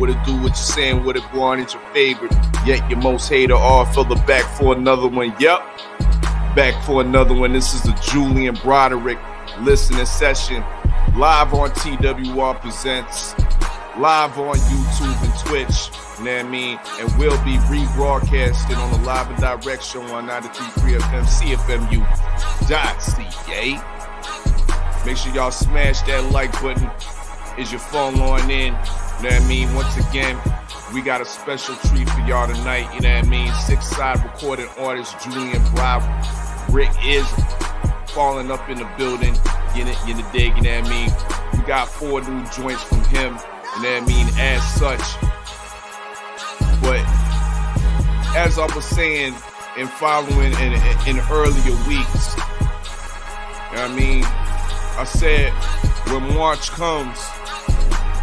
what it do, what you saying, what it want, it's your favorite, yet your most hated Oddfella back for another one. Yep, back for another one. This is the Julian Broderick listening session, live on TWR Presents, live on YouTube and Twitch, you know what I mean? And we'll be rebroadcasted on the Live and Direct show on 93.3 FM, CFMU.ca. Make sure y'all smash that like button. Is your phone on in? You know what I mean? Once again, we got a special treat for y'all tonight. You know what I mean? 6-side recording artist Julian Broderick is falling up in the building. You know dig? You know what I mean? We got 4 new joints from him. You know what I mean? As such. But as I was saying and following in earlier weeks, you know what I mean? I said when March comes,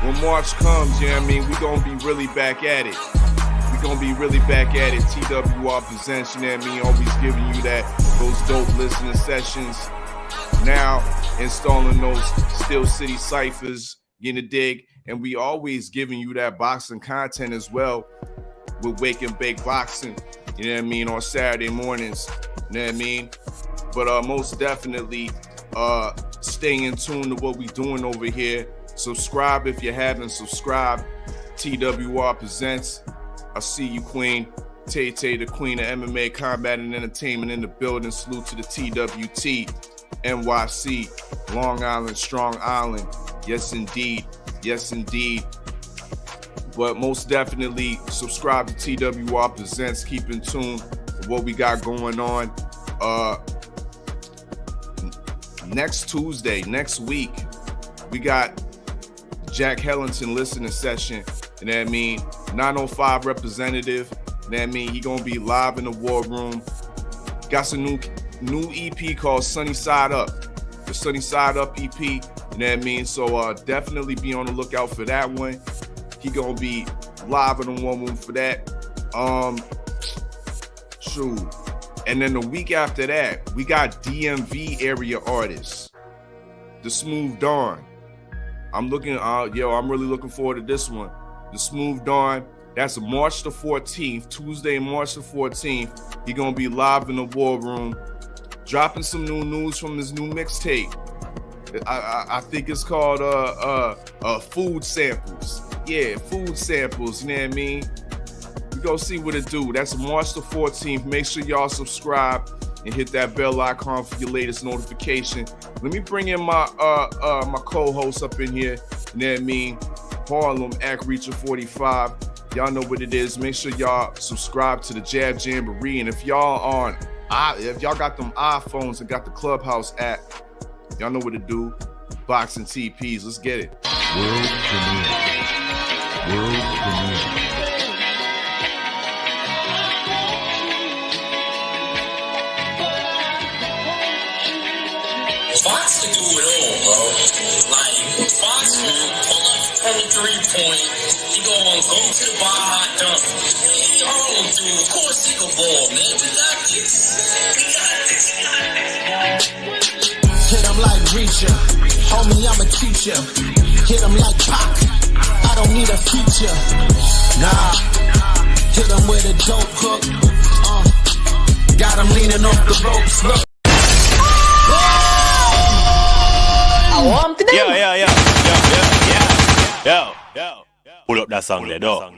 you know what I mean, we're going to be really back at it. We're going to be really back at it. TWR Presents, you know what I mean, always giving you those dope listening sessions. Now installing those Steel City ciphers, you know, dig? And we always giving you that boxing content as well with Wake and Bake Boxing, you know what I mean, on Saturday mornings, you know what I mean? But most definitely, stay in tune to what we doing over here. Subscribe if you haven't subscribed. TWR Presents. I see you, Queen. Tay, the Queen of MMA, Combat and Entertainment in the building. Salute to the TWT, NYC, Long Island, Strong Island. Yes, indeed. Yes, indeed. But most definitely, subscribe to TWR Presents. Keep in tune with what we got going on. Next Tuesday, next week, we got Jack Hellington listening session. You know what I mean? 905 representative. You know what I mean? He gonna be live in the war room. Got some new EP called Sunny Side Up. The Sunny Side Up EP. You know what I mean? So definitely be on the lookout for that one. He gonna be live in the war room for that. Shoot. And then the week after that, we got DMV area artists, The Smooth Dawn. I'm really looking forward to this one. The Smooth Dawn, that's March the 14th, Tuesday, March the 14th. He gonna be live in the war room, dropping some new news from his new mixtape. I think it's called Food Samples. Yeah, Food Samples, you know what I mean? We go see what it do. That's March the 14th. Make sure y'all subscribe and hit that bell icon for your latest notification. Let me bring in my my co-host up in here. You know what I mean? Harlem, Reacher 45. Y'all know what it is. Make sure y'all subscribe to the Jab Jamboree. And if y'all got them iPhones and got the Clubhouse app, y'all know what to do. Boxing TPs. Let's get it. World premiere. Fox can do it all, bro. Like, Fox will pull up from a 3-point. He gonna go to the bar hot dunk. He Harlem dude. Of course he can ball, man. We got this. Hit him like Reacher. Homie, I'm a teacher. Hit him like Pac. I don't need a feature. Nah. Hit him with a dope hook. Got him leaning off the ropes. Look. Yo. Pull up that song there, though.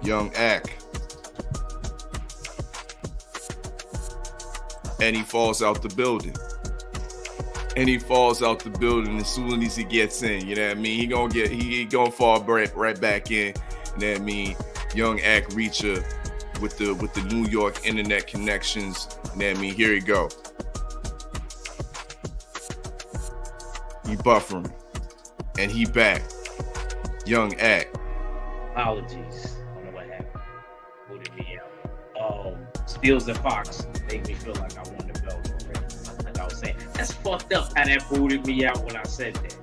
Young Ack. And he falls out the building. As soon as he gets in, you know what I mean? He gonna fall right back in. You know what I mean? Young Ack Reacher with the New York internet connections. You know what I mean? Here he go. He buffering. And he back. Young Ack. Apologies. I don't know what happened. Booted me out. Steels and Fox made me feel like I won the belt already. Like I was saying. That's fucked up how that booted me out when I said that.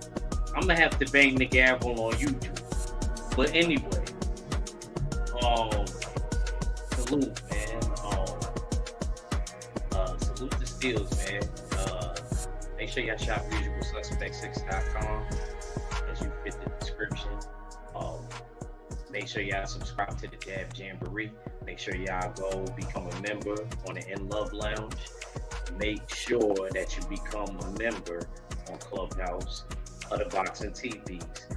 I'm gonna have to bang the gavel on YouTube. But anyway. Salute, man. Salute the Steels, man. Make sure y'all shop usualsuspect6.com as you fit the description. Make sure y'all subscribe to the Dab Jamboree. Make sure y'all go become a member on the In Love Lounge. Make sure that you become a member on Clubhouse, other boxing TVs.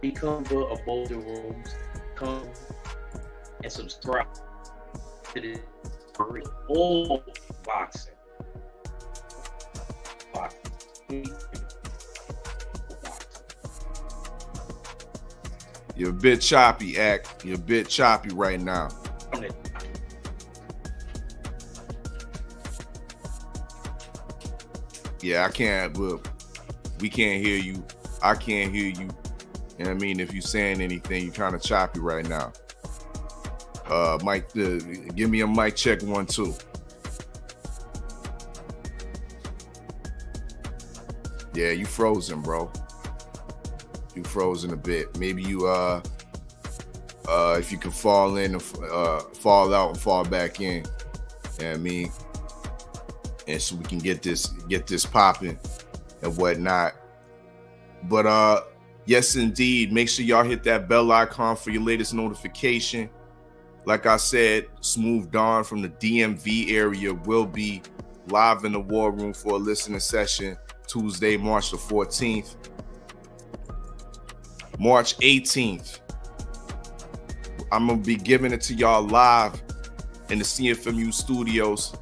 Become a Boulder Rooms. Come and subscribe to the all boxing. You're a bit choppy, Act. You're a bit choppy right now. Yeah, I can't. Well, we can't hear you. I can't hear you. And I mean, if you're saying anything, you're kind of choppy right now. Mike, give me a mic check 1 2. Yeah, you frozen, bro. You frozen a bit. Maybe you if you can fall in and fall out and fall back in. You know what I mean? And so we can get this popping and whatnot. But yes, indeed, make sure y'all hit that bell icon for your latest notification. Like I said, Smooth Dawn from the DMV area will be live in the War Room for a listening session Tuesday, March the 14th. March 18th, I'm going to be giving it to y'all live in the CFMU studios,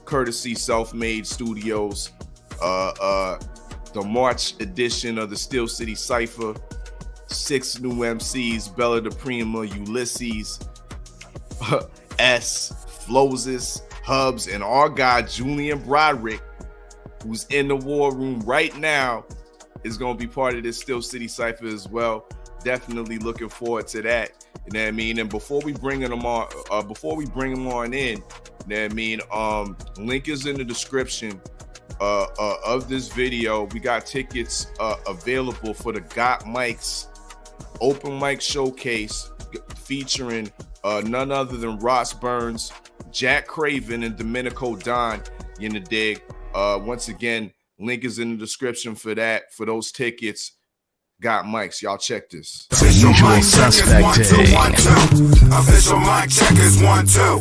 courtesy Self-Made Studios. The March edition of the Steel City Cypher. 6 new MCs, Bella the Prima, Ulysses, S, Floses, Hubs, and our guy Julian Broderick, who's in the War Room right now, is going to be part of this Steel City Cypher as well. Definitely looking forward to that. You know what I mean? And before we bring them on, in, you know what I mean? Link is in the description of this video. We got tickets available for the Got Mics open mic showcase featuring none other than Ross Burns, Jack Craven, and Domenico Don. You know, dig. Once again, link is in the description for that. For those tickets, Got Mics. Y'all check this. Official mic suspect. Official mic checkers 1 2.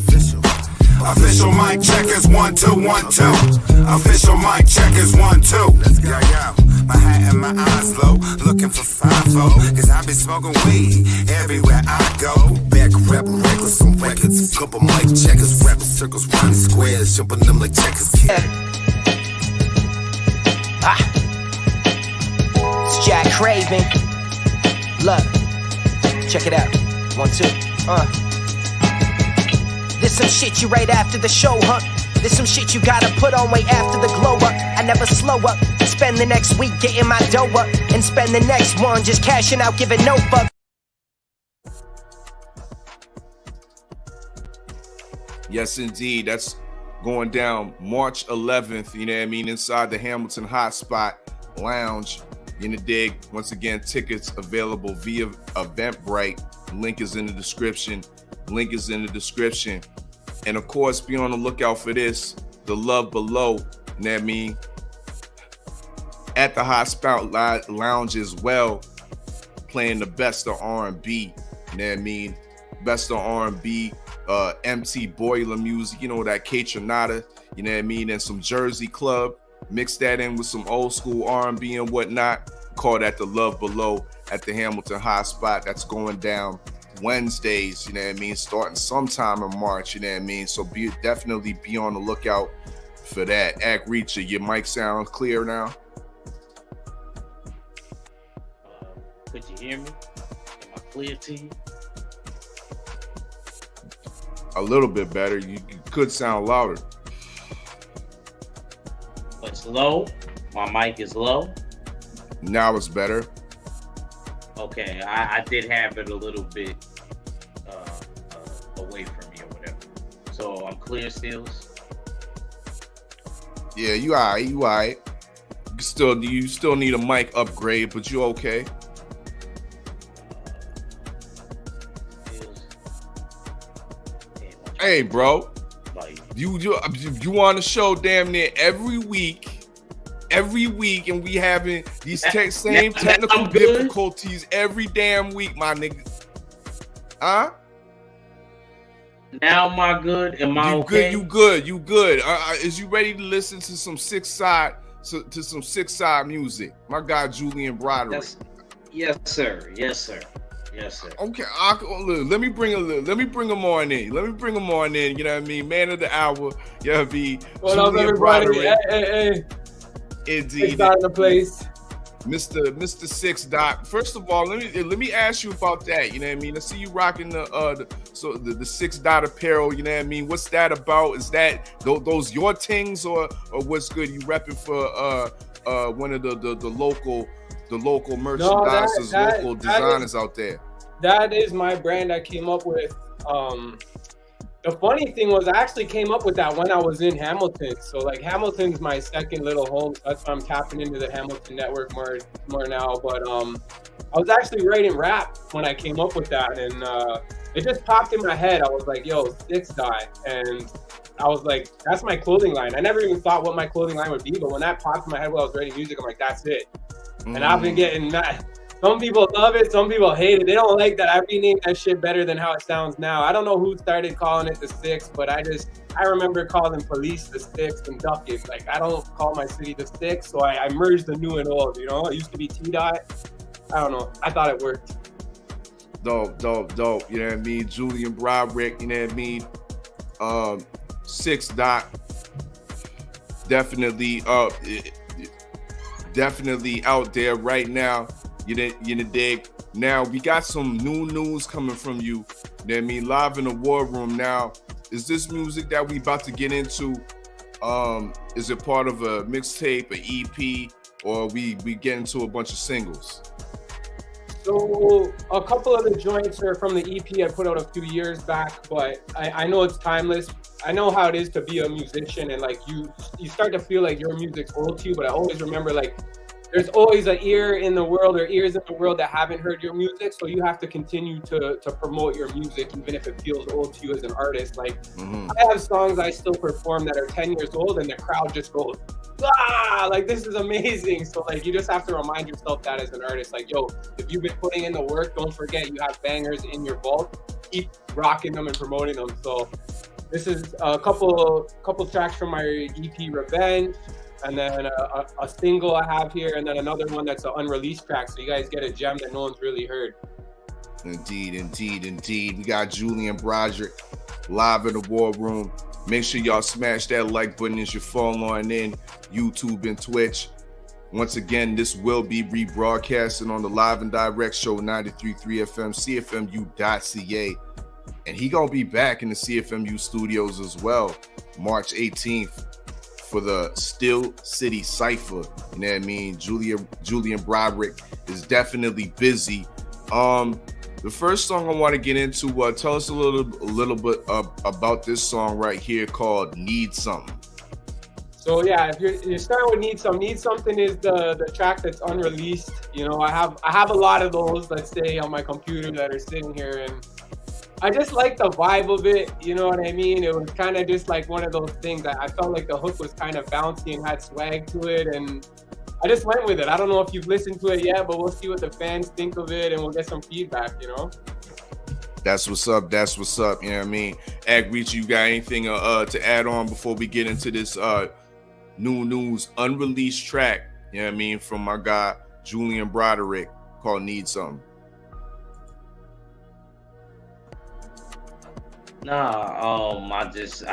Official mic checkers 1 2 1 2. Official mic checkers 1 2. Let's go, yo. My hat and my eyes low, looking for 5-0. Cause I be smoking weed everywhere I go. Back rebel, reckless on records. Couple mic checkers, rebel circles, round squares, jumping them like checkers. It's Jack Craven. Look, check it out. 1 2. This some shit you right after the show, huh? This some shit you gotta put on way after the glow up. I never slow up. Spend the next week getting my dough up, and spend the next one just cashing out, giving no fuck. Yes, indeed. That's going down March 11th, you know what I mean, inside the Hamilton Hotspot Lounge. In the dig. Once again, tickets available via Eventbrite. Link is in the description. And of course, be on the lookout for this, The Love Below, you know what I mean, at the Hotspot Lounge as well, playing the best of R&B, you know what I mean, best of R&B, MT Boiler music, you know, that K-Tronada, you know what I mean, and some Jersey Club. Mix that in with some old school R&B and whatnot. Call that The Love Below at the Hamilton Hotspot. That's going down Wednesdays, you know what I mean, starting sometime in March, you know what I mean. So definitely be on the lookout for that. Act Reacher, your mic sound clear now? Could you hear me? Am I clear to you? A little bit better. You could sound louder. It's low. My mic is low. Now it's better. Okay, I did have it a little bit away from me or whatever. So I'm clear still. Yeah, you all right. You still need a mic upgrade, but you okay. Hey, bro. You on the show damn near every week, every week, and we having these same technical difficulties every damn week, my nigga. Huh? Now am I good? Am I okay? You good. Is you ready to listen to some six side music? My guy Julian Broderick. Yes, sir. Okay, let me bring him on in. You know what I mean? Man of the hour. You know what I mean? What up, everybody? Hey. Indeed. It's out of the place. Mr. Six Dot. First of all, let me ask you about that. You know what I mean? I see you rocking the Six Dot apparel. You know what I mean? What's that about? Is that those your things or what's good? You repping for one of the local merchandisers, local designers out there? That is my brand I came up with. The funny thing was I actually came up with that when I was in Hamilton. So like Hamilton's my second little home. So that's why I'm tapping into the Hamilton network more now. But I was actually writing rap when I came up with that, and it just popped in my head. I was like, yo, Six Dot. And I was like, that's my clothing line. I never even thought what my clothing line would be, but when that popped in my head while I was writing music, I'm like, that's it. And I've been getting that. Some people love it, some people hate it. They don't like that I renamed that shit better than how it sounds now. I don't know who started calling it the Six, but I remember calling police the Six and ducking. Like, I don't call my city the Six, so I merged the new and old, you know? It used to be T-Dot. I don't know. I thought it worked. Dope. You know what I mean? Julian Broderick, you know what I mean? Six Dot. Definitely out there right now. You dig? Now we got some new news coming from you. You know what I mean? Live in the war room now. Is this music that we about to get into? Is it part of a mixtape, an EP, or we get into a bunch of singles? So a couple of the joints are from the EP I put out a few years back, but I know it's timeless. I know how it is to be a musician, and like you start to feel like your music's old to you, but I always remember like there's always an ear in the world or ears in the world that haven't heard your music, so you have to continue to promote your music even if it feels old to you as an artist. Like I have songs I still perform that are 10 years old and the crowd just goes, ah, like this is amazing. So like you just have to remind yourself that as an artist, like, yo, if you've been putting in the work, don't forget you have bangers in your vault, keep rocking them and promoting them. So this is a couple tracks from my EP Revenge, and then a single I have here, and then another one that's an unreleased track, so you guys get a gem that no one's really heard. Indeed. We got Julian Broderick live in the war room. Make sure y'all smash that like button as you fall on in YouTube and Twitch. Once again, this will be rebroadcasted on the Live and Direct Show 93.3 FM, CFMU.ca. And he gonna be back in the CFMU studios as well, March 18th. For the Still City Cypher. You know what I mean? Julian Broderick is definitely busy. The first song I want to get into, tell us a little bit about this song right here called Need Something. So yeah, if you're starting with Need Something is the track that's unreleased. You know, I have a lot of those, let's say, on my computer that are sitting here, and I just like the vibe of it, you know what I mean? It was kind of just like one of those things that I felt like the hook was kind of bouncy and had swag to it, and I just went with it. I don't know if you've listened to it yet, but we'll see what the fans think of it, and we'll get some feedback, you know? That's what's up. You know what I mean? Ag Reach, you got anything to add on before we get into this new news unreleased track, you know what I mean, from my guy Julian Broderick called Need Something? Nah, I just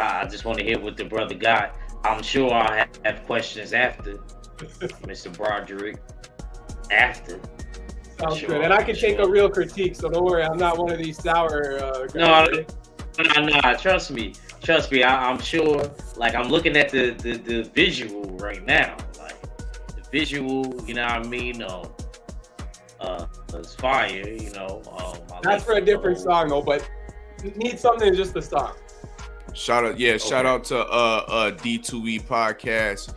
want to hear what the brother got. I'm sure I'll have questions after Mr. Broderick. After. Sounds good. And I can take a real critique, so don't worry. I'm not one of these sour guys. No. Trust me. I'm sure. Like, I'm looking at the visual right now. Like, the visual, you know what I mean? It's fire, you know. That's for a different song, though, but Need Something is just a song. Shout out to D2E podcast,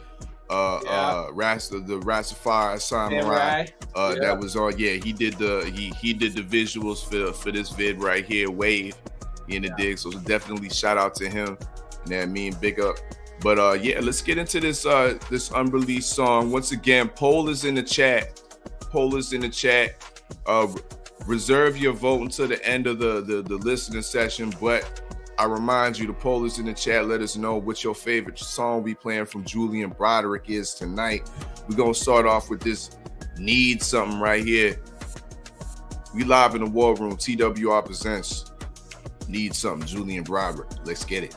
the Rastafari Samurai. That was on. Yeah, he did the visuals for this vid right here, Wave in the dig. So definitely shout out to him. You know what I mean? Big But yeah, let's get into this this unreleased song. Once again, poll is in the chat. Reserve your vote until the end of the listening session. But I remind you, the poll is in the chat. Let us know what your favorite song we playing from Julian Broderick is tonight. We're gonna start off with this Need Something right here. We live in the War Room. TWR presents Need Something, Julian Broderick. Let's get it.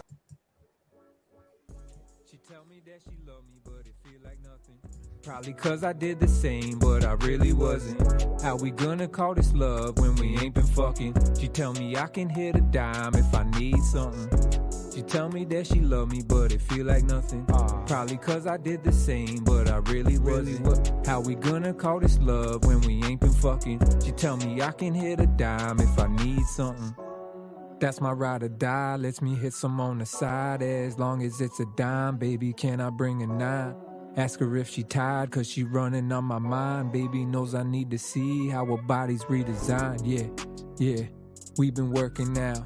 Probably cause I did the same, but I really wasn't. How we gonna call this love when we ain't been fucking? She tell me I can hit a dime if I need something. She tell me that she love me, but it feel like nothing. Probably cause I did the same, but I really wasn't. How we gonna call this love when we ain't been fucking? She tell me I can hit a dime if I need something. That's my ride or die, lets me hit some on the side. As long as it's a dime, baby, can I bring a 9? Ask her if she tired, cause she running on my mind. Baby knows I need to see how her body's redesigned. Yeah, we've been working now.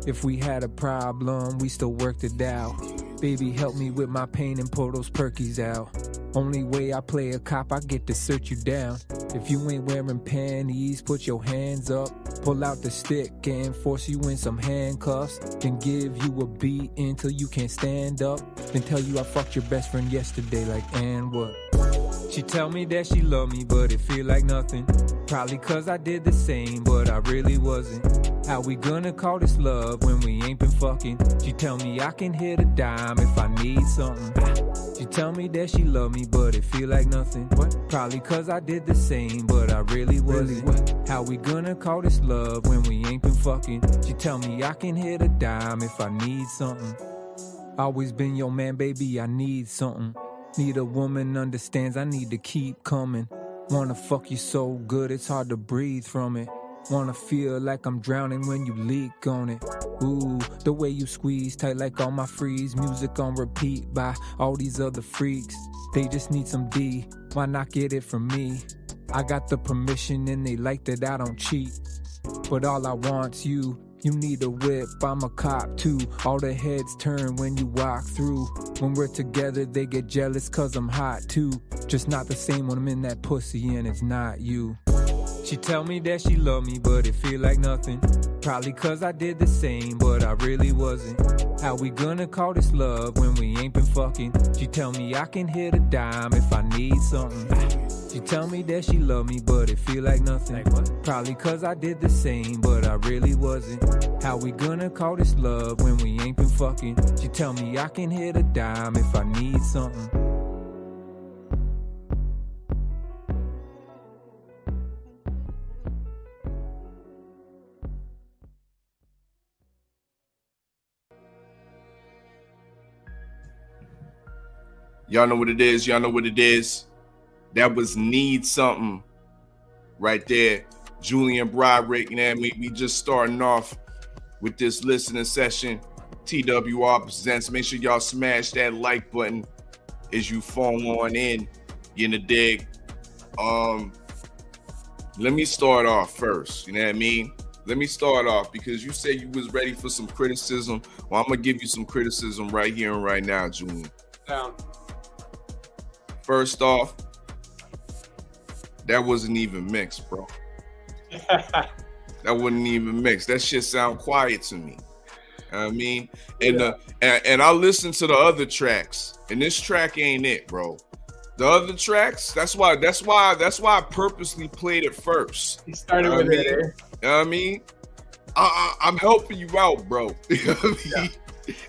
If we had a problem, we still worked it out. Baby, help me with my pain and pull those perkies out. Only way I play a cop, I get to search you down. If you ain't wearing panties, put your hands up. Pull out the stick and force you in some handcuffs. Then give you a beat until you can't stand up. Then tell you I fucked your best friend yesterday, like, and what? She tell me that she love me, but it feel like nothing. Probably cause I did the same, but I really wasn't. How we gonna call this love when we ain't been fucking? She tell me I can hit a dime if I need something. She tell me that she love me, but it feel like nothing. Probably cause I did the same, but I really wasn't. How we gonna call this love when we ain't been fucking? She tell me I can hit a dime if I need something. Always been your man, baby, I need something. Need a woman understands I need to keep coming. Wanna fuck you so good it's hard to breathe from it. Wanna feel like I'm drowning when you leak on it. Ooh, the way you squeeze tight like all my freeze. Music on repeat by all these other freaks. They just need some D, why not get it from me? I got the permission and they like that I don't cheat. But all I want's you. You need a whip, I'm a cop too. All the heads turn when you walk through. When we're together they get jealous cause I'm hot too. Just not the same when I'm in that pussy and it's not you. She tell me that she love me, but it feel like nothing. Probably cause I did the same, but I really wasn't. How we gonna call this love when we ain't been fucking? She tell me I can hit a dime if I need something. She tell me that she love me, but it feel like nothing. Probably cause I did the same, but I really wasn't. How we gonna call this love when we ain't been fucking? She tell me I can hit a dime if I need something. Y'all know what it is. Y'all know what it is. That was Need Something right there. Julian Broderick, you know what I mean? We just starting off with this listening session. TWR presents. Make sure y'all smash that like button as you phone on in. You in the dig? Let me start off first. You know what I mean? Let me start off because you said you was ready for some criticism. Well, I'm gonna give you some criticism right here and right now, Julian. Down. First off, that wasn't even mixed, bro. That wasn't even mixed. That shit sound quiet to me. You know what I mean? And I listened to the other tracks, and this track ain't it, bro. The other tracks, that's why I purposely played it first. He started with it. You know what I mean? I'm helping you out, bro. You know what I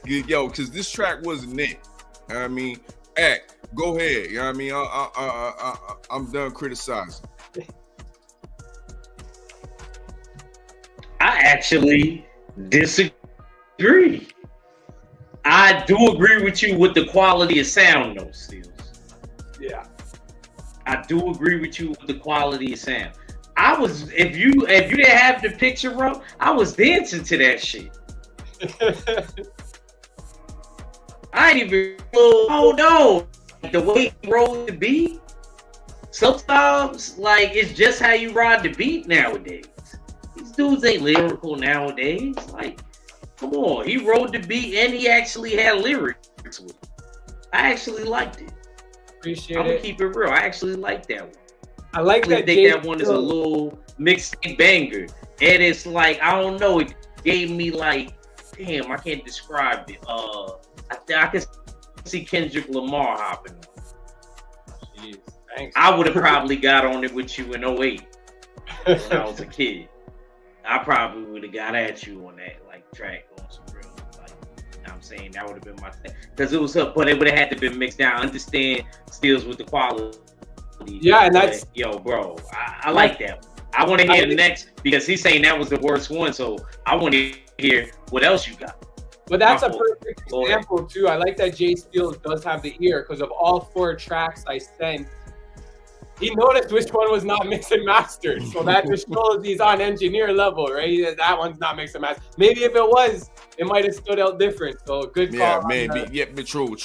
mean? Yo, because this track wasn't it. You know what I mean? Act, go ahead. You know what I mean? I'm done criticizing. I actually disagree. I do agree with you with the quality of sound, though, Steels. Yeah. I do agree with you with the quality of sound. I was, if you didn't have the picture up, I was dancing to that shit. I ain't even, oh no, the way he rolled the beat. Sometimes, like, it's just how you ride the beat nowadays. These dudes ain't lyrical nowadays. Like, come on, he rode the beat and he actually had lyrics with it. I actually liked it. Appreciate I'm gonna it. keep it real. I actually like that one. I like I that. think that one is a little mixtape banger, and it's like I don't know. It gave me like, damn, I can't describe it. I can see Kendrick Lamar hopping on. Jeez, thanks. I would have probably got on it with you in 08 when I was a kid. I probably would have got at you on that like track on some real. Like, you know what I'm saying, that would have been my thing because it was up, but it would have had to be mixed down. Understand Steals with the quality. Yeah, and that's yo, bro. I like that one. I want to hear the next because he's saying that was the worst one. So I want to hear what else you got. But that's a perfect example too. I like that Jay Steele does have the ear because of all 4 tracks I sent, he noticed which one was not mixed and mastered. So that just shows he's on engineer level, right? That one's not mixed and mastered. Maybe if it was, it might have stood out different. So good call. Yeah, maybe. Yeah, but true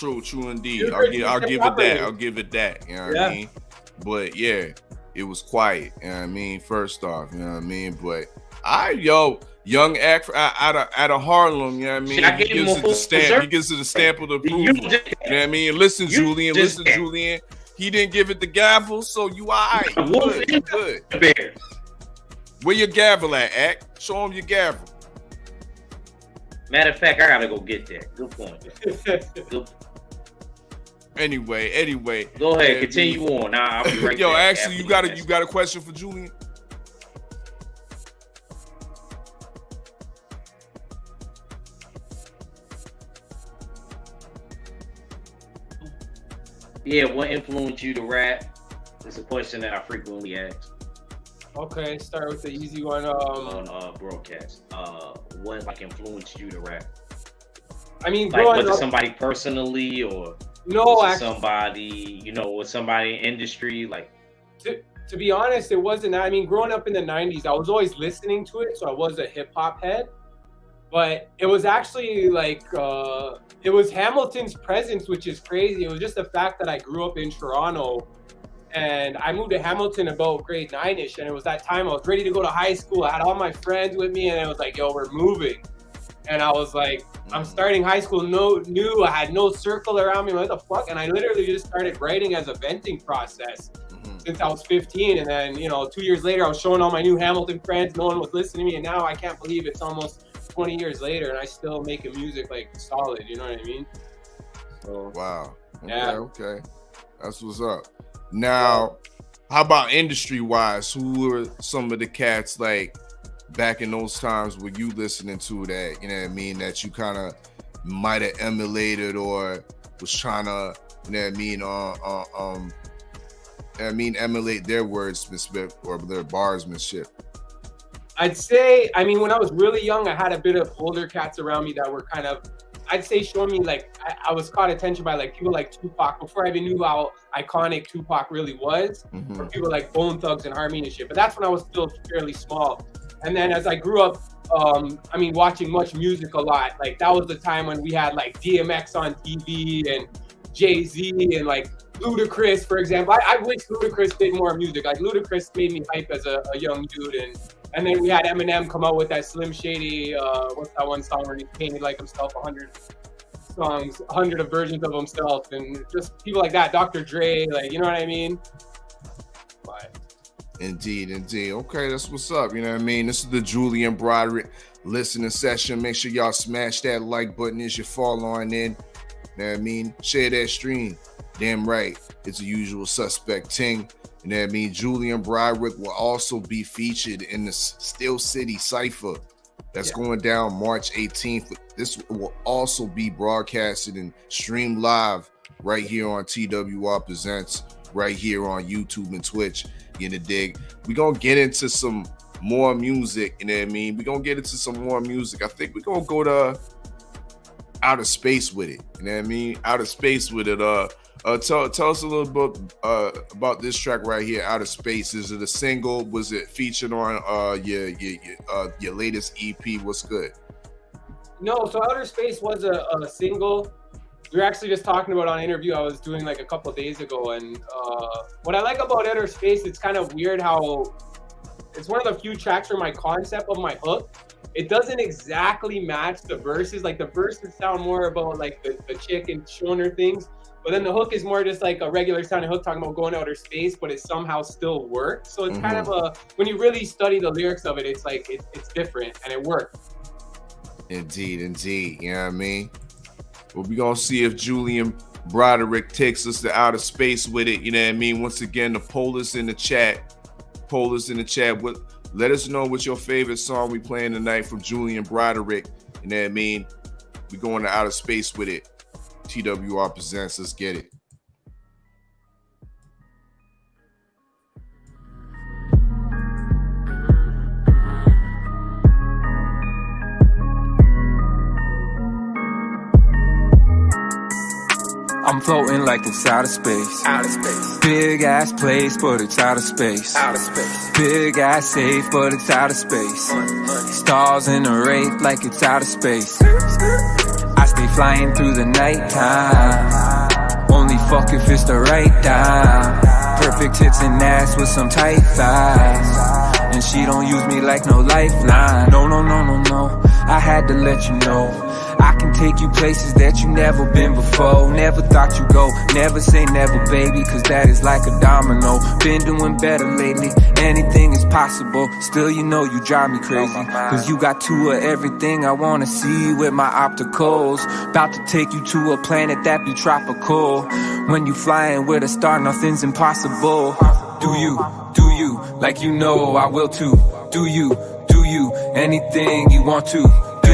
indeed. I'll give it that. I'll give it that. You know what I mean? But yeah, it was quiet. You know what I mean? First off, you know what I mean? But young act out of Harlem, you know what I mean? He gives it the stamp. He gives it a stamp of approval. You know what I mean? Listen, Julian. He didn't give it the gavel, so you all right. Good. Where your gavel at, Act? Show him your gavel. Matter of fact, I gotta go get that. Good point. Good. Anyway. Go ahead, continue on. I'll be right Yo, back. actually, you got a question for Julian? Yeah, what influenced you to rap? It's a question that I frequently ask. Okay, start with the easy one. On broadcast. What like influenced you to rap? I mean, like was it somebody personally or somebody, with somebody in industry? Like to be honest, it wasn't. I mean, growing up in the 90s, I was always listening to it, so I was a hip hop head. But it was actually like it was Hamilton's presence, which is crazy. It was just the fact that I grew up in Toronto and I moved to Hamilton about grade 9-ish. And it was that time I was ready to go to high school. I had all my friends with me and it was like, yo, we're moving. And I was like, I'm starting high school new. I had no circle around me. What the fuck? And I literally just started writing as a venting process since I was 15. And then, 2 years later, I was showing all my new Hamilton friends. No one was listening to me. And now I can't believe it's almost 20 years later and I still making music like solid, you know what I mean? So, wow. Okay. That's what's up. Now, how about industry wise? Who were some of the cats like back in those times were you listening to that, you know what I mean, that you kind of might have emulated or was trying to, you know what I mean, emulate their wordsmanship or their barsmanship? I'd say, when I was really young, I had a bit of older cats around me that were kind of, I'd say, showing me like, I was caught attention by like people like Tupac before I even knew how iconic Tupac really was, or people like Bone Thugs and Harmony and shit. But that's when I was still fairly small. And then as I grew up, watching much music a lot, like that was the time when we had like DMX on TV and Jay-Z and like Ludacris, for example. I wish Ludacris did more music. Like Ludacris made me hype as a young dude. And then we had Eminem come out with that Slim Shady, what's that one song where he painted like himself 100 songs, 100 of versions of himself, and just people like that. Dr. Dre, like, you know what I mean? But Indeed. Okay, that's what's up. You know what I mean? This is the Julian Broderick listening session. Make sure y'all smash that like button as you fall on in. You know what I mean? Share that stream. Damn right. It's a usual suspect ting. You know what I mean? Julian Broderick will also be featured in the Steel City Cypher that's going down March 18th. This will also be broadcasted and streamed live right here on TWR Presents, right here on YouTube and Twitch. You know, dig? We're going to get into some more music. You know what I mean? We're going to get into some more music. I think we're going to go to outer space with it. You know what I mean? Outer space with it. Tell us a little bit about this track right here, Outer Space. Is it a single? Was it featured on your latest EP? What's good? No, so Outer Space was a single. We were actually just talking about on an interview I was doing like a couple of days ago. And what I like about Outer Space, it's kind of weird how it's one of the few tracks where my concept of my hook, it doesn't exactly match the verses. Like the verses sound more about like the chick and showing her things. But then the hook is more just like a regular sounding hook talking about going to outer space, but it somehow still works. So it's kind of when you really study the lyrics of it, it's like it's different and it works. Indeed. You know what I mean? Well, we're going to see if Julian Broderick takes us to outer space with it. You know what I mean? Once again, the poll is in the chat. Let us know what your favorite song we playing tonight from Julian Broderick. You know what I mean? We're going to outer space with it. TWR presents. Let's get it. I'm floating like it's outer space. Outer space. Big ass place, but it's outer space. Outer space. Big ass safe, but it's outer space. Stars in a wraith like it's outer space. I stay flying through the nighttime. Only fuck if it's the right time. Perfect tits and ass with some tight thighs. And she don't use me like no lifeline. No. I had to let you know. I can take you places that you never been before. Never thought you'd go, never say never, baby, cause that is like a domino. Been doing better lately, anything is possible. Still, you know you drive me crazy, cause you got two of everything I wanna see with my opticals. About to take you to a planet that be tropical. When you flying with a star, nothing's impossible. Do you, like you know I will too. Do you, anything you want to. Do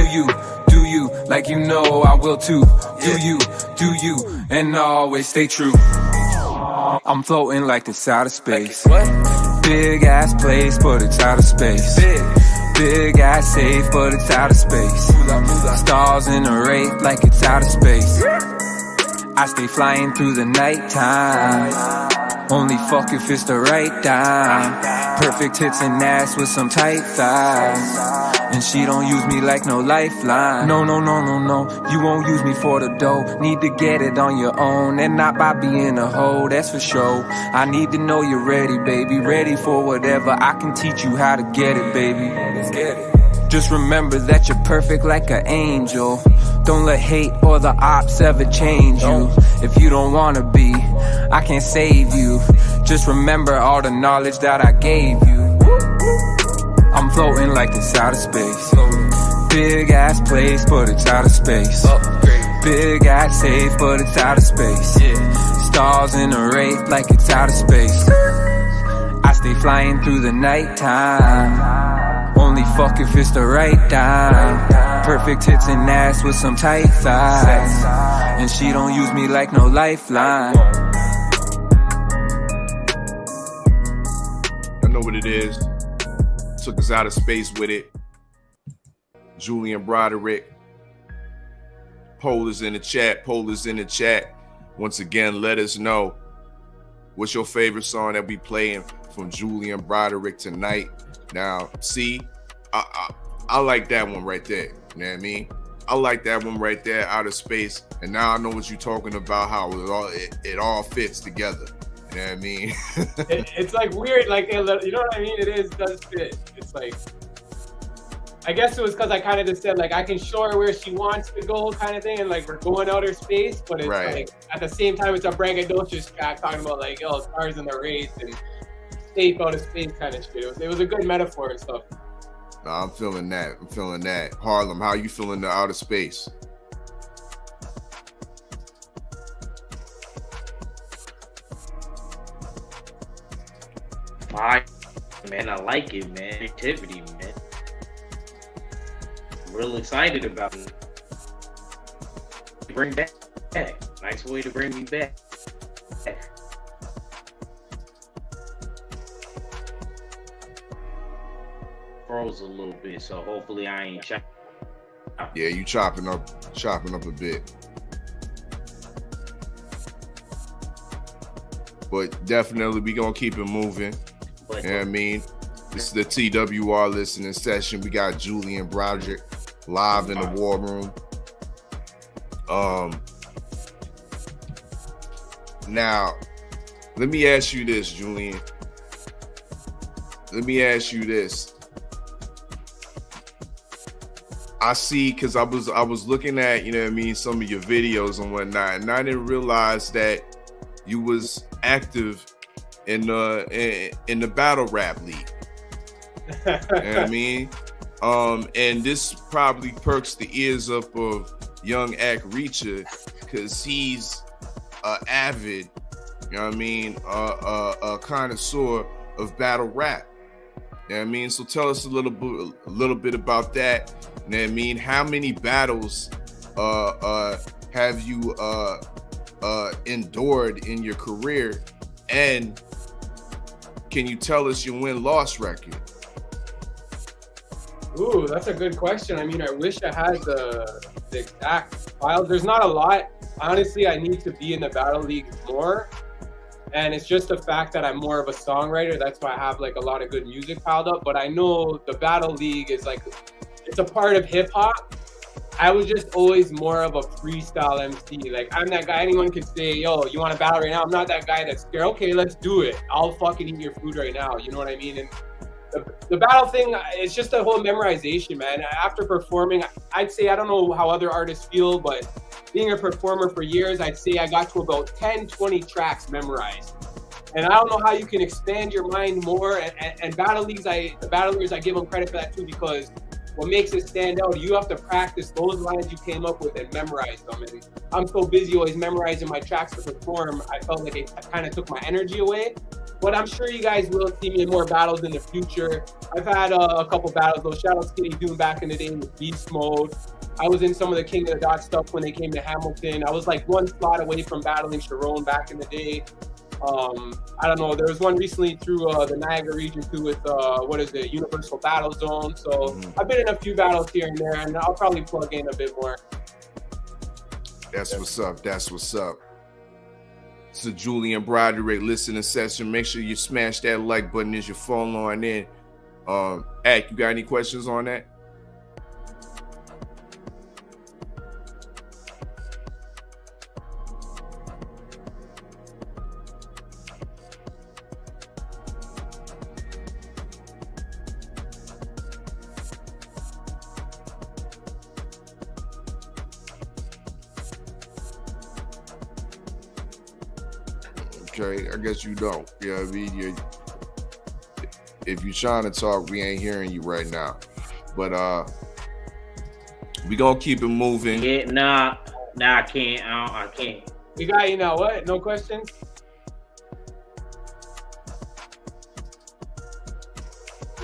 you, like you know I will too. Do you, and always stay true. I'm floating like this outer space. Big ass place, but it's outer space. Big ass safe, but it's outer space. Stars in a wraith like it's outer space. I stay flying through the nighttime. Only fuck if it's the right time. Perfect tits and ass with some tight thighs. And she don't use me like no lifeline. No. You won't use me for the dough. Need to get it on your own, and not by being a hoe, that's for sure. I need to know you're ready, baby. Ready for whatever. I can teach you how to get it, baby. Let's get it. Just remember that you're perfect like an angel. Don't let hate or the ops ever change you. If you don't wanna be, I can't save you. Just remember all the knowledge that I gave you. I'm floating like it's outer space. Big ass place, but it's outer space. Big ass safe, but it's outer space. Stars in a wraith like it's outer space. I stay flying through the nighttime. Only fuck if it's the right time. Perfect tits and ass with some tight thighs. And she don't use me like no lifeline. I know what it is. Took us out of space with it. Julian Broderick. Poll is in the chat. Once again, let us know what's your favorite song that we playing from Julian Broderick tonight. Now, see, I like that one right there. You know what I mean? I like that one right there, out of space. And now I know what you're talking about, how it all fits together. You know what I mean? It's like weird, like, you know what I mean? It does fit. It's like, I guess it was because I kind of just said, like, I can show her where she wants to go kind of thing, and like we're going outer space, but it's like at the same time it's a braggadocious track talking about like, oh, stars in the race and safe out of space kind of shit. It was a good metaphor and stuff. No, I'm feeling that. Harlem, how you feeling the outer space? Man, I like it, man. Activity, man. Real excited about it. Bring back. Nice way to bring me back. Froze a little bit, so hopefully I ain't chopping. Yeah, you chopping up a bit. But definitely we gonna keep it moving. You know what I mean? This is the TWR listening session. We got Julian Broderick live in the war room. Now, let me ask you this, Julian. I see, because I was looking at, you know what I mean, some of your videos and whatnot, and I didn't realize that you was active in the battle rap league. You know what I mean? And this probably perks the ears up of young Ak Reacher, because he's avid, you know what I mean, a connoisseur of battle rap. You know what I mean? So tell us a little bit about that. You know what I mean? How many battles have you endured in your career? And can you tell us your win-loss record? Ooh, that's a good question. I mean, I wish I had the exact files. There's not a lot. Honestly, I need to be in the battle league more. And it's just the fact that I'm more of a songwriter. That's why I have like a lot of good music piled up. But I know the battle league is like, it's a part of hip hop. I was just always more of a freestyle MC. Like, I'm that guy, anyone could say, yo, you want to battle right now? I'm not that guy that's scared. Okay, let's do it. I'll fucking eat your food right now. You know what I mean? And the battle thing, it's just a whole memorization, man. After performing, I'd say, I don't know how other artists feel, but being a performer for years, I'd say I got to about 10, 20 tracks memorized. And I don't know how you can expand your mind more. And battle leagues, the battlers, I give them credit for that too, because what makes it stand out, you have to practice those lines you came up with and memorize them. And I'm so busy always memorizing my tracks to perform, I felt like it kind of took my energy away. But I'm sure you guys will see me in more battles in the future. I've had a couple battles, though. Shout out Skinny Doom back in the day with Beast Mode. I was in some of the King of the Dot stuff when they came to Hamilton. I was like one slot away from battling Sharon back in the day. I don't know. There was one recently through the Niagara region too with, Universal Battle Zone. So I've been in a few battles here and there, and I'll probably plug in a bit more. That's what's up. That's what's up. It's a Julian Broderick listening session. Make sure you smash that like button as your phone on in. Ak, you got any questions on that? Okay, I guess you don't. You know what I mean? If you're trying to talk, we ain't hearing you right now. But we gonna keep it moving. Yeah, nah, I can't. I can't. We got you now. What? No questions?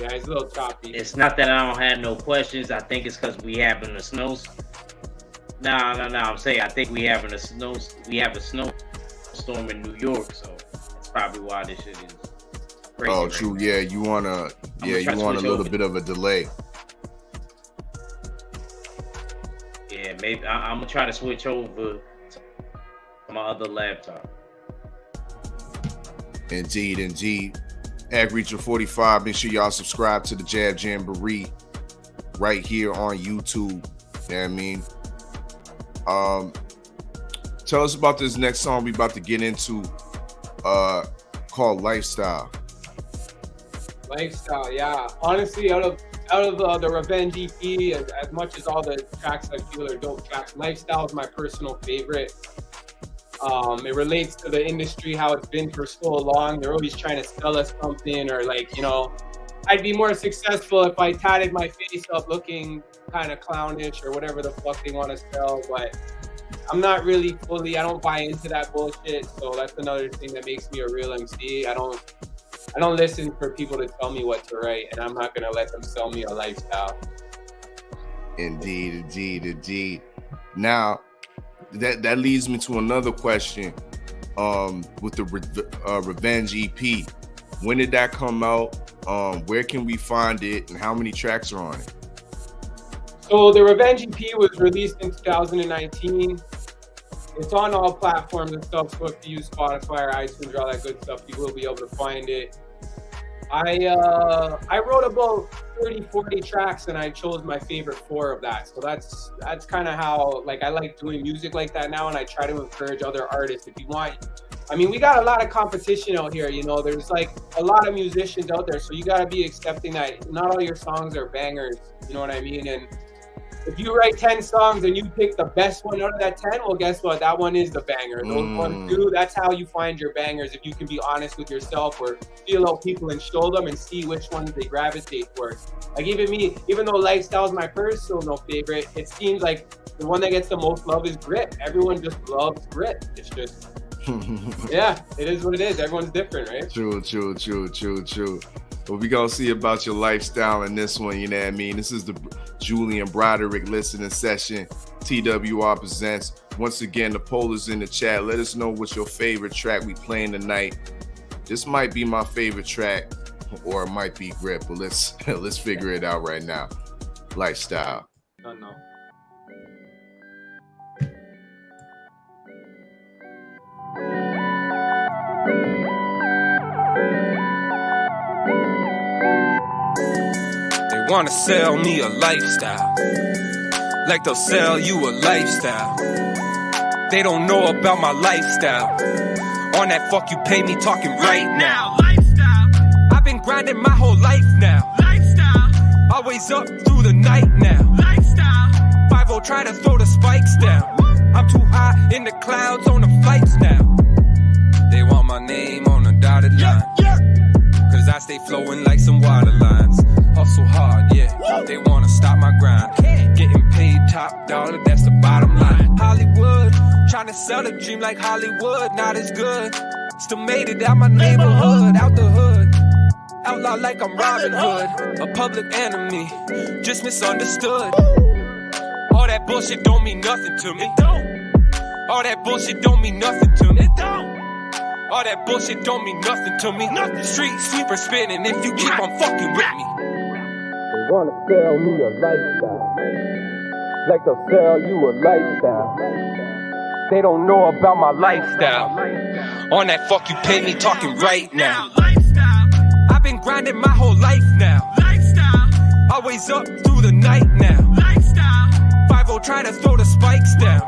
Yeah, it's a little choppy. It's not that I don't have no questions. I think it's because we having a snows. No. I'm saying I think we having a snow. We have a snowstorm in New York, so that's probably why this shit is crazy. Oh, true. Yeah, you want a little bit of a delay. Yeah, maybe I'm gonna try to switch over to my other laptop. Indeed. Ak Reacher 45. Make sure y'all subscribe to the Jab Jamboree right here on YouTube. You know what I mean? Tell us about this next song we about to get into, called Lifestyle. Lifestyle, yeah. Honestly, out of the Revenge EP, as much as all the tracks I feel are dope tracks, Lifestyle is my personal favorite. It relates to the industry, how it's been for so long. They're always trying to sell us something, or like, you know, I'd be more successful if I tatted my face up looking kind of clownish or whatever the fuck they want to sell, but I'm not really fully, I don't buy into that bullshit. So that's another thing that makes me a real MC. I don't listen for people to tell me what to write, and I'm not gonna let them sell me a lifestyle. Indeed. Now, that leads me to another question. With the Revenge EP, when did that come out? Where can we find it, and how many tracks are on it? So the Revenge EP was released in 2019. It's on all platforms and stuff, so if you use Spotify or iTunes or all that good stuff, you will be able to find it. I wrote about 30, 40 tracks, and I chose my favorite 4 of that. So that's kind of how, like, I like doing music like that now, and I try to encourage other artists. If you want, I mean, we got a lot of competition out here, you know, there's like a lot of musicians out there, so you got to be accepting that not all your songs are bangers, you know what I mean? And if you write 10 songs and you pick the best one out of that 10, well, guess what? That one is the banger. Those ones too. That's how you find your bangers. If you can be honest with yourself or feel out people and show them and see which ones they gravitate towards. Like even me, even though Lifestyle is my personal favorite, it seems like the one that gets the most love is Grip. Everyone just loves Grip. It's just, yeah, it is what it is. Everyone's different, right? True. But we gonna see about your lifestyle in this one, you know what I mean? This is the Julian Broderick listening session. TWR presents. Once again, the poll is in the chat. Let us know what's your favorite track we playing tonight. This might be my favorite track, or it might be Grip, but let's figure it out right now. Lifestyle. Oh no. Wanna sell me a lifestyle, like they'll sell you a lifestyle. They don't know about my lifestyle. On that fuck you pay me talking right now. Lifestyle. I've been grinding my whole life now. Lifestyle. Always up through the night now. Lifestyle. 5-0 try to throw the spikes down. I'm too high in the clouds on the flights now. They want my name on the dotted line. Cause I stay flowing like some water lines. Hustle hard, yeah. They wanna stop my grind. Getting paid top dollar, that's the bottom line. Hollywood, trying to sell the dream like Hollywood, not as good. Still made it out my neighborhood, out the hood. Outlaw like I'm Robin Hood. A public enemy, just misunderstood. All that bullshit don't mean nothing to me. All that bullshit don't mean nothing to me. All that bullshit don't mean nothing to me. Street sweeper spinning if you keep on fucking with me. They wanna sell me a lifestyle, like they'll sell you a lifestyle. They don't know about my lifestyle. On that fuck you pay me talking right now. I've been grinding my whole life now. Always up through the night now. 5-0 try to throw the spikes down.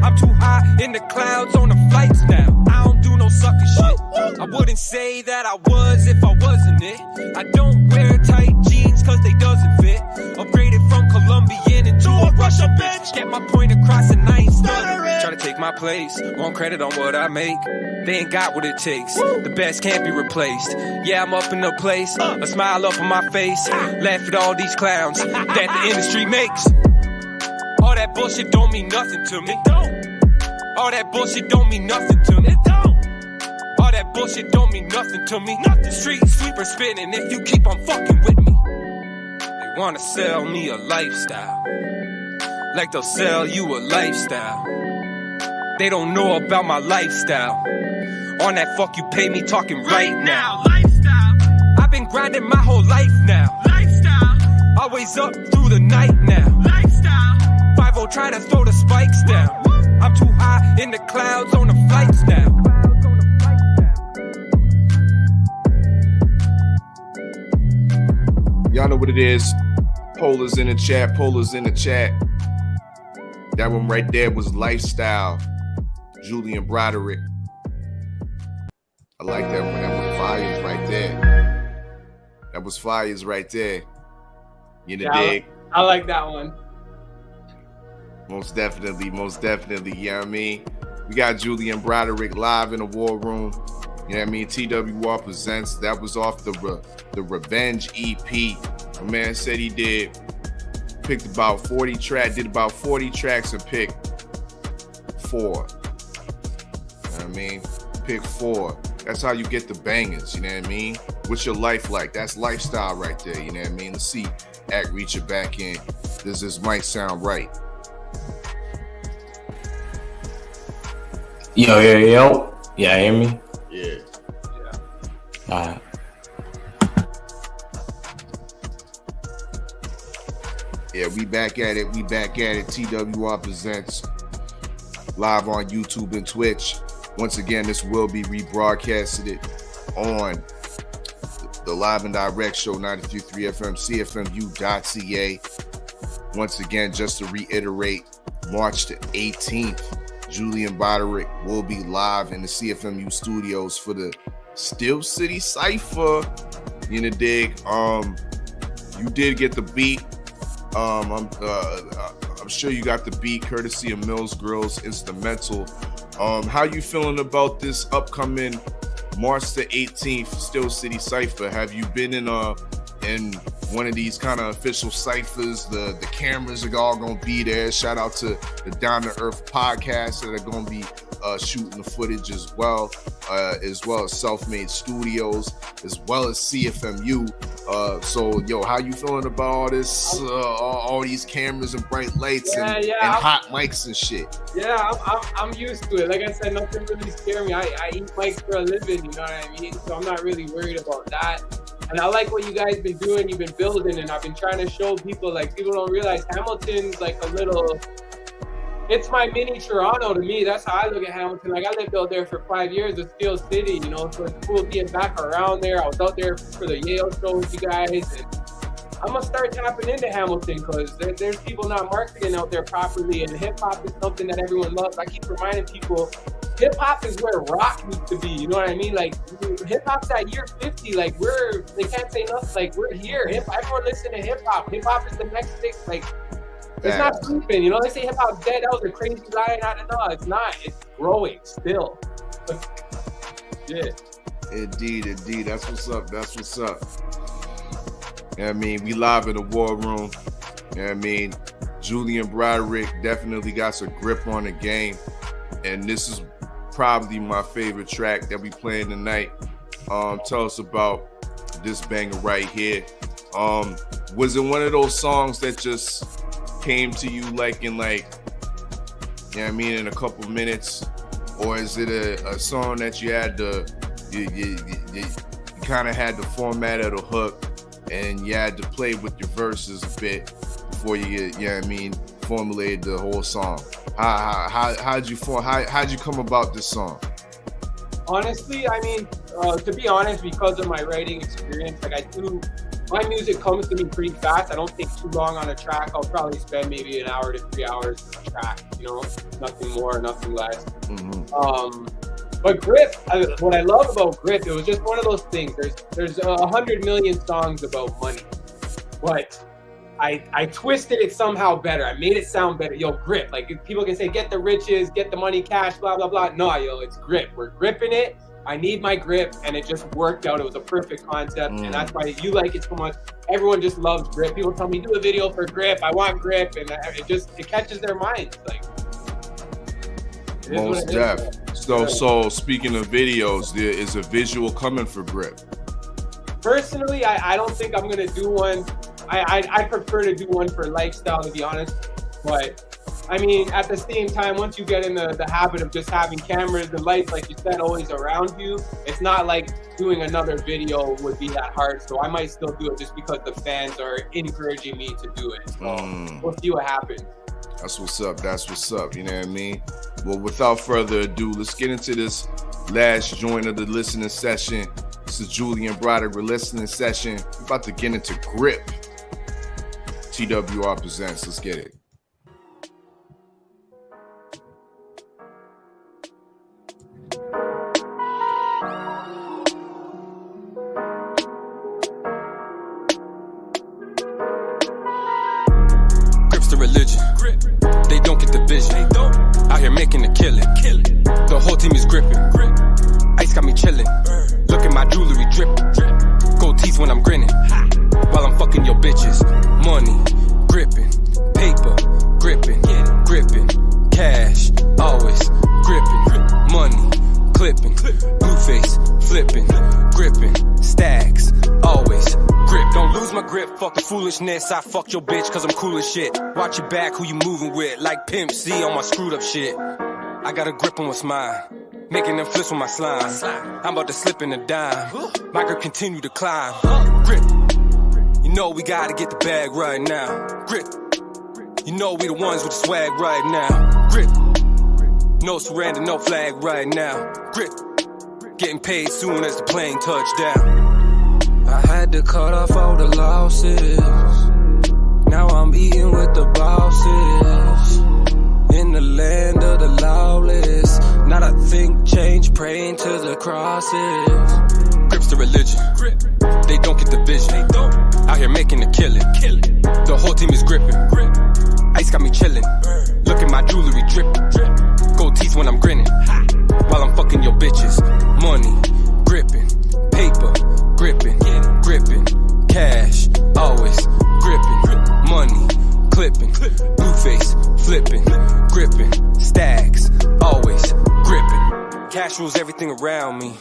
I'm too high in the clouds on the flights now. I don't do no sucker shit. I wouldn't say that I was if I wasn't it. I don't wear tight jeans cause they doesn't fit. Upgraded from Colombian into a Russian bitch. Get my point across and I ain't stuttering. Try to take my place, want credit on what I make. They ain't got what it takes. The best can't be replaced. Yeah, I'm up in the place. A smile up on my face. Laugh at all these clowns that the industry makes. All that bullshit don't mean nothing to me. All that bullshit don't mean nothing to me. All that bullshit don't mean nothing to me. Street sweeper spinning if you keep on fucking with me. They wanna sell me a lifestyle, like they'll sell you a lifestyle. They don't know about my lifestyle. On that fuck you pay me talking right now. I've been grinding my whole life now. Always up through the night now. 5-0 try to throw the spikes down. I'm too high in the clouds on the flights now. Y'all know what it is. Poll is in the chat. That one right there was Lifestyle. Julian Broderick. I like that one. That was fires right there. You know, dig? I like that one. Most definitely. You know what I mean? We got Julian Broderick live in the war room. You know what I mean? TWR presents. That was off the Revenge EP. A man said he did about 40 tracks and picked 4. You know what I mean? Pick 4. That's how you get the bangers, you know what I mean? What's your life like? That's lifestyle right there, you know what I mean? Let's see. Reach it back in. This might sound right. Yo. Yeah, hear me? Yeah. Alright. Yeah, we back at it. TWR presents live on YouTube and Twitch. Once again, this will be rebroadcasted on the Live and Direct Show, 93.3 FM, CFMU.ca. Once again, just to reiterate, March the 18th, Julian Broderick will be live in the CFMU studios for the Still City Cypher. You know, dig? You did get the beat I'm sure you got the beat courtesy of Mills Grills instrumental. How you feeling about this upcoming March the 18th Still City Cypher? Have you been in one of these kind of official ciphers? The cameras are all gonna be there. Shout out to the Down to Earth podcast that are gonna be shooting the footage as well as Self-Made Studios, as well as CFMU. So yo, how you feeling about all this, all these cameras and bright lights and hot mics and shit? Yeah, I'm used to it. Like I said, nothing really scares me. I eat mics for a living, you know what I mean? So I'm not really worried about that. And I like what you guys been doing. You've been building, and I've been trying to show people, like, people don't realize Hamilton's like a little, it's my mini Toronto to me. That's how I look at Hamilton. Like, I lived out there for 5 years of Steel City, you know, so it's cool being back around there. I was out there for the Yale show with you guys, and I'm gonna start tapping into Hamilton because there's people not marketing out there properly, and hip hop is something that everyone loves. I keep reminding people, hip hop is where rock used to be. You know what I mean? Like, hip hop's at year 50. Like, they can't say nothing. Like, we're here. Everyone listen to hip hop. Hip hop is the next thing. Like, it's not sleeping. You know, they say hip hop's dead. That was a crazy lie. No, it's not. It's growing still. Yeah. Indeed. That's what's up. You know what I mean? We live in the war room. You know what I mean? Julian Broderick definitely got some grip on the game. And this is probably my favorite track that we playing tonight. Tell us about this banger right here. Was it one of those songs that just came to you like in, like, you know what I mean, in a couple minutes? Or is it a song that you had to, you kind of had the format of the hook and you had to play with your verses a bit before you know what I mean, formulated the whole song? How'd you come about this song? Honestly, I mean, to be honest, because of my writing experience, like, my music comes to me pretty fast. I don't take too long on a track. I'll probably spend maybe an hour to 3 hours on a track, you know, nothing more, nothing less. Mm-hmm. But Grip, what I love about Grip, it was just one of those things. There's 100 million songs about money, but I twisted it somehow better. I made it sound better. Yo, Grip. Like, people can say, get the riches, get the money, cash, blah, blah, blah. No, yo, it's Grip. We're gripping it. I need my grip, and it just worked out. It was a perfect concept, and that's why you like it so much. Everyone just loves Grip. People tell me, do a video for Grip. I want Grip, and it catches their minds. Like, most def. So speaking of videos, there is a visual coming for Grip. Personally, I don't think I'm gonna do one. I prefer to do one for lifestyle, to be honest. But I mean, at the same time, once you get in the habit of just having cameras and lights, like you said, always around you, it's not like doing another video would be that hard. So I might still do it just because the fans are encouraging me to do it. So we'll see what happens. That's what's up. You know what I mean? Well, without further ado, let's get into this last joint of the listening session. This is Julian Broderick listening session. We're about to get into Grip. TWR presents. Let's get it. Religion. They don't get the vision. Out here making a killing. The whole team is gripping. Ice got me chilling. Look at my jewelry dripping. Gold teeth when I'm grinning. While I'm fucking your bitches. Money, gripping. Paper, gripping. Cash, always gripping. Money, clipping. Blue face, flipping. Gripping, stacks, always. Grip. Don't lose my grip, fuck the foolishness. I fucked your bitch cause I'm cool as shit. Watch your back, who you moving with. Like Pimp C on my screwed up shit. I got a grip on what's mine. Making them flips with my slime. I'm about to slip in a dime. My grip continue to climb. Grip. You know we gotta get the bag right now. Grip. You know we the ones with the swag right now. Grip. No surrender, no flag right now. Grip. Getting paid soon as the plane touch down. I had to cut off all the losses. Now I'm eating with the bosses. In the land of the lawless. Not a think change, praying to the crosses. Grips the religion. They don't get the vision. Out here making a killing. The whole team is gripping. Ice got me chilling. Look at my jewelry dripping. Gold teeth when I'm grinning. While I'm fucking your bitches. Money, gripping. Paper, gripping. Cash, always gripping. Money, clipping. Blue face, flipping. Gripping. Stacks, always gripping. Cash rules everything around me.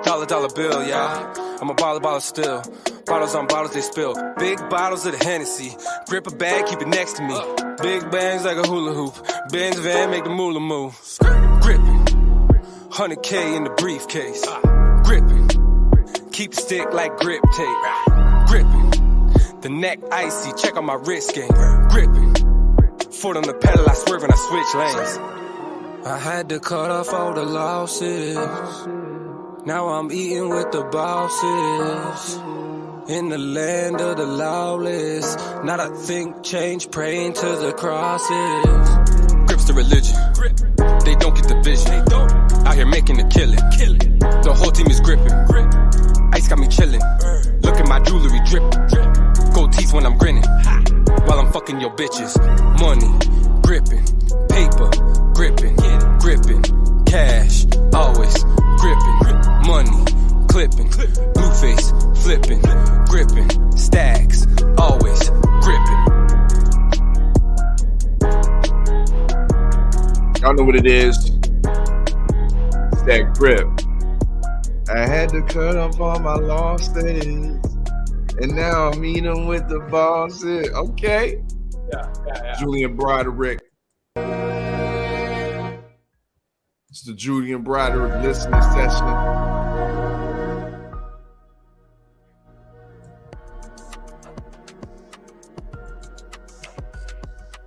Dollar bill, yeah. I'm a baller still. Bottles on bottles, they spill. Big bottles of the Hennessy. Grip a bag, keep it next to me. Big bangs like a hula hoop. Benz van, make the moolah move. Gripping. 100K in the briefcase. Gripping. Keep the stick like grip tape. Gripping. The neck icy, check on my wrist game. Gripping. Foot on the pedal, I swerve and I switch lanes. I had to cut off all the losses. Now I'm eating with the bosses. In the land of the lawless. Not a think, change, praying to the crosses. Grips the religion. They don't get the vision. Out here making a killing. The whole team is gripping. Ice got me chilling. Look at my jewelry dripping. Gold teeth when I'm grinning. While I'm fucking your bitches. Money, gripping. Paper, gripping. Cash, always gripping. Money, clipping. Blue face, flipping. Gripping. Stacks, always gripping. Y'all know what it is. It's that grip. I had to cut off all my losses, and now I'm eating with the bosses. Okay. Yeah. Julian Broderick. It's the Julian Broderick listening session.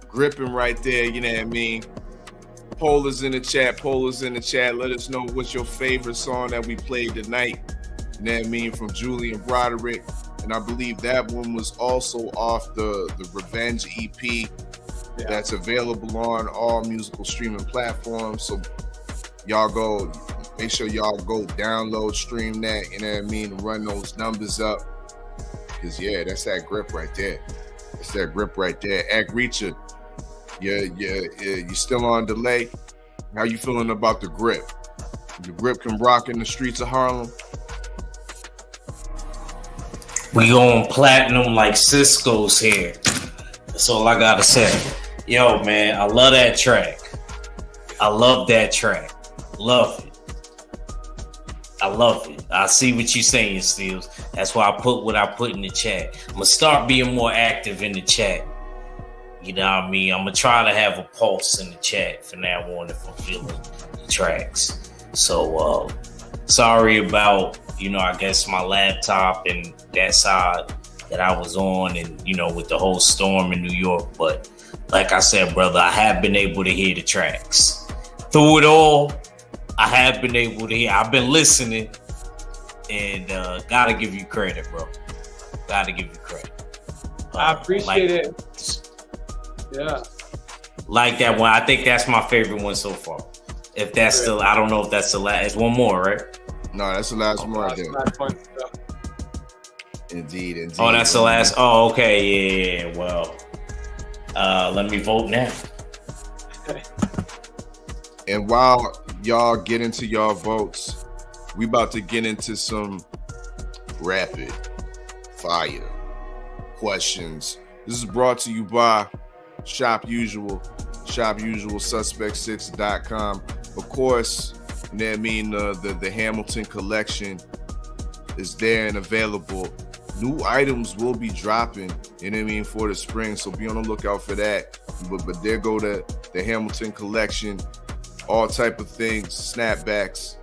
Gripping right there, you know what I mean? Pollers in the chat. Let us know what's your favorite song that we played tonight. You know what I mean? From Julian Broderick. And I believe that one was also off the Revenge EP that's available on all musical streaming platforms. So y'all make sure y'all go download, stream that, you know what I mean, and run those numbers up. Because, that's that grip right there. It's that grip right there. Act Reacher, you still on delay? How you feeling about the grip? The grip can rock in the streets of Harlem? We going platinum like Cisco's here. That's all I gotta say. Yo, man, I love that track. I love that track. Love it. I love it. I see what you're saying, Steels. That's why I put what I put in the chat. I'm gonna start being more active in the chat. You know what I mean? I'm gonna try to have a pulse in the chat from now on if I'm feeling the tracks. So sorry about, I guess my laptop and that side that I was on, and with the whole storm in New York. But like I said, brother, I have been able to hear the tracks. Through it all, I have been able to hear. I've been listening, and gotta give you credit, bro. Gotta give you credit. I appreciate it. Yeah. Like that one. I think that's my favorite one so far. If that's still, I don't know if that's the last. It's one more, right? No, that's the last one right there. Indeed. Oh, that's the last. Oh, okay. Yeah. Well, let me vote now. And while y'all get into y'all votes, we about to get into some rapid fire questions. This is brought to you by Shop Usual, ShopUsualSuspect6.com. Of course, you know what I mean, the Hamilton collection is there and available. New items will be dropping, you know what I mean, for the spring, so be on the lookout for that. But there go the Hamilton collection, all type of things, snapbacks,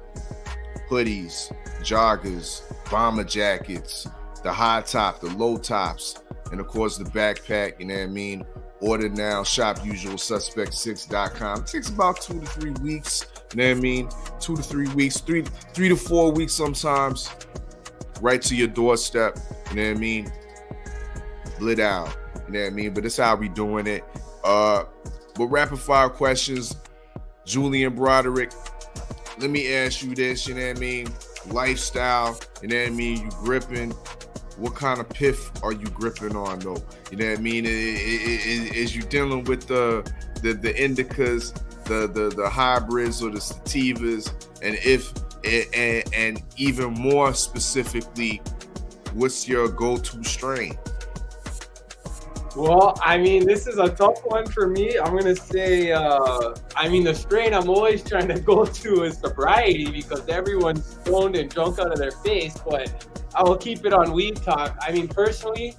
hoodies, joggers, bomber jackets, the high top, the low tops, and of course the backpack, you know what I mean. Order now, ShopUsualSuspect6.com. It takes about 2 to 3 weeks, you know what I mean? 2 to 3 weeks, 3 to 4 weeks sometimes, right to your doorstep, you know what I mean? Lit out, you know what I mean? But that's how we doing it. But rapid fire questions, Julian Broderick, let me ask you this, you know what I mean? Lifestyle, you know what I mean? You gripping. What kind of piff are you gripping on though? You know what I mean? Is you dealing with the indicas, the hybrids or the sativas, and even more specifically, what's your go-to strain? Well, I mean, this is a tough one for me. I'm gonna say, the strain I'm always trying to go to is sobriety because everyone's stoned and drunk out of their face. But I will keep it on weed talk. I mean, personally,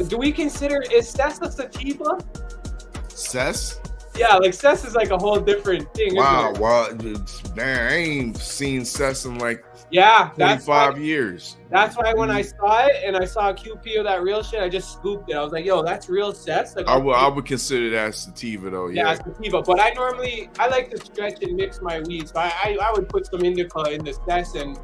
do we consider is cess a sativa? Cess? Yeah, like cess is like a whole different thing. Wow, well, man, I ain't seen cess in like 25 years. That's why when I saw it and I saw a QP of that real shit, I just scooped it. I was like, yo, that's real cess. Like, I would consider that sativa though. Yeah, sativa. But I like to stretch and mix my weeds. So I would put some indica in the cess, and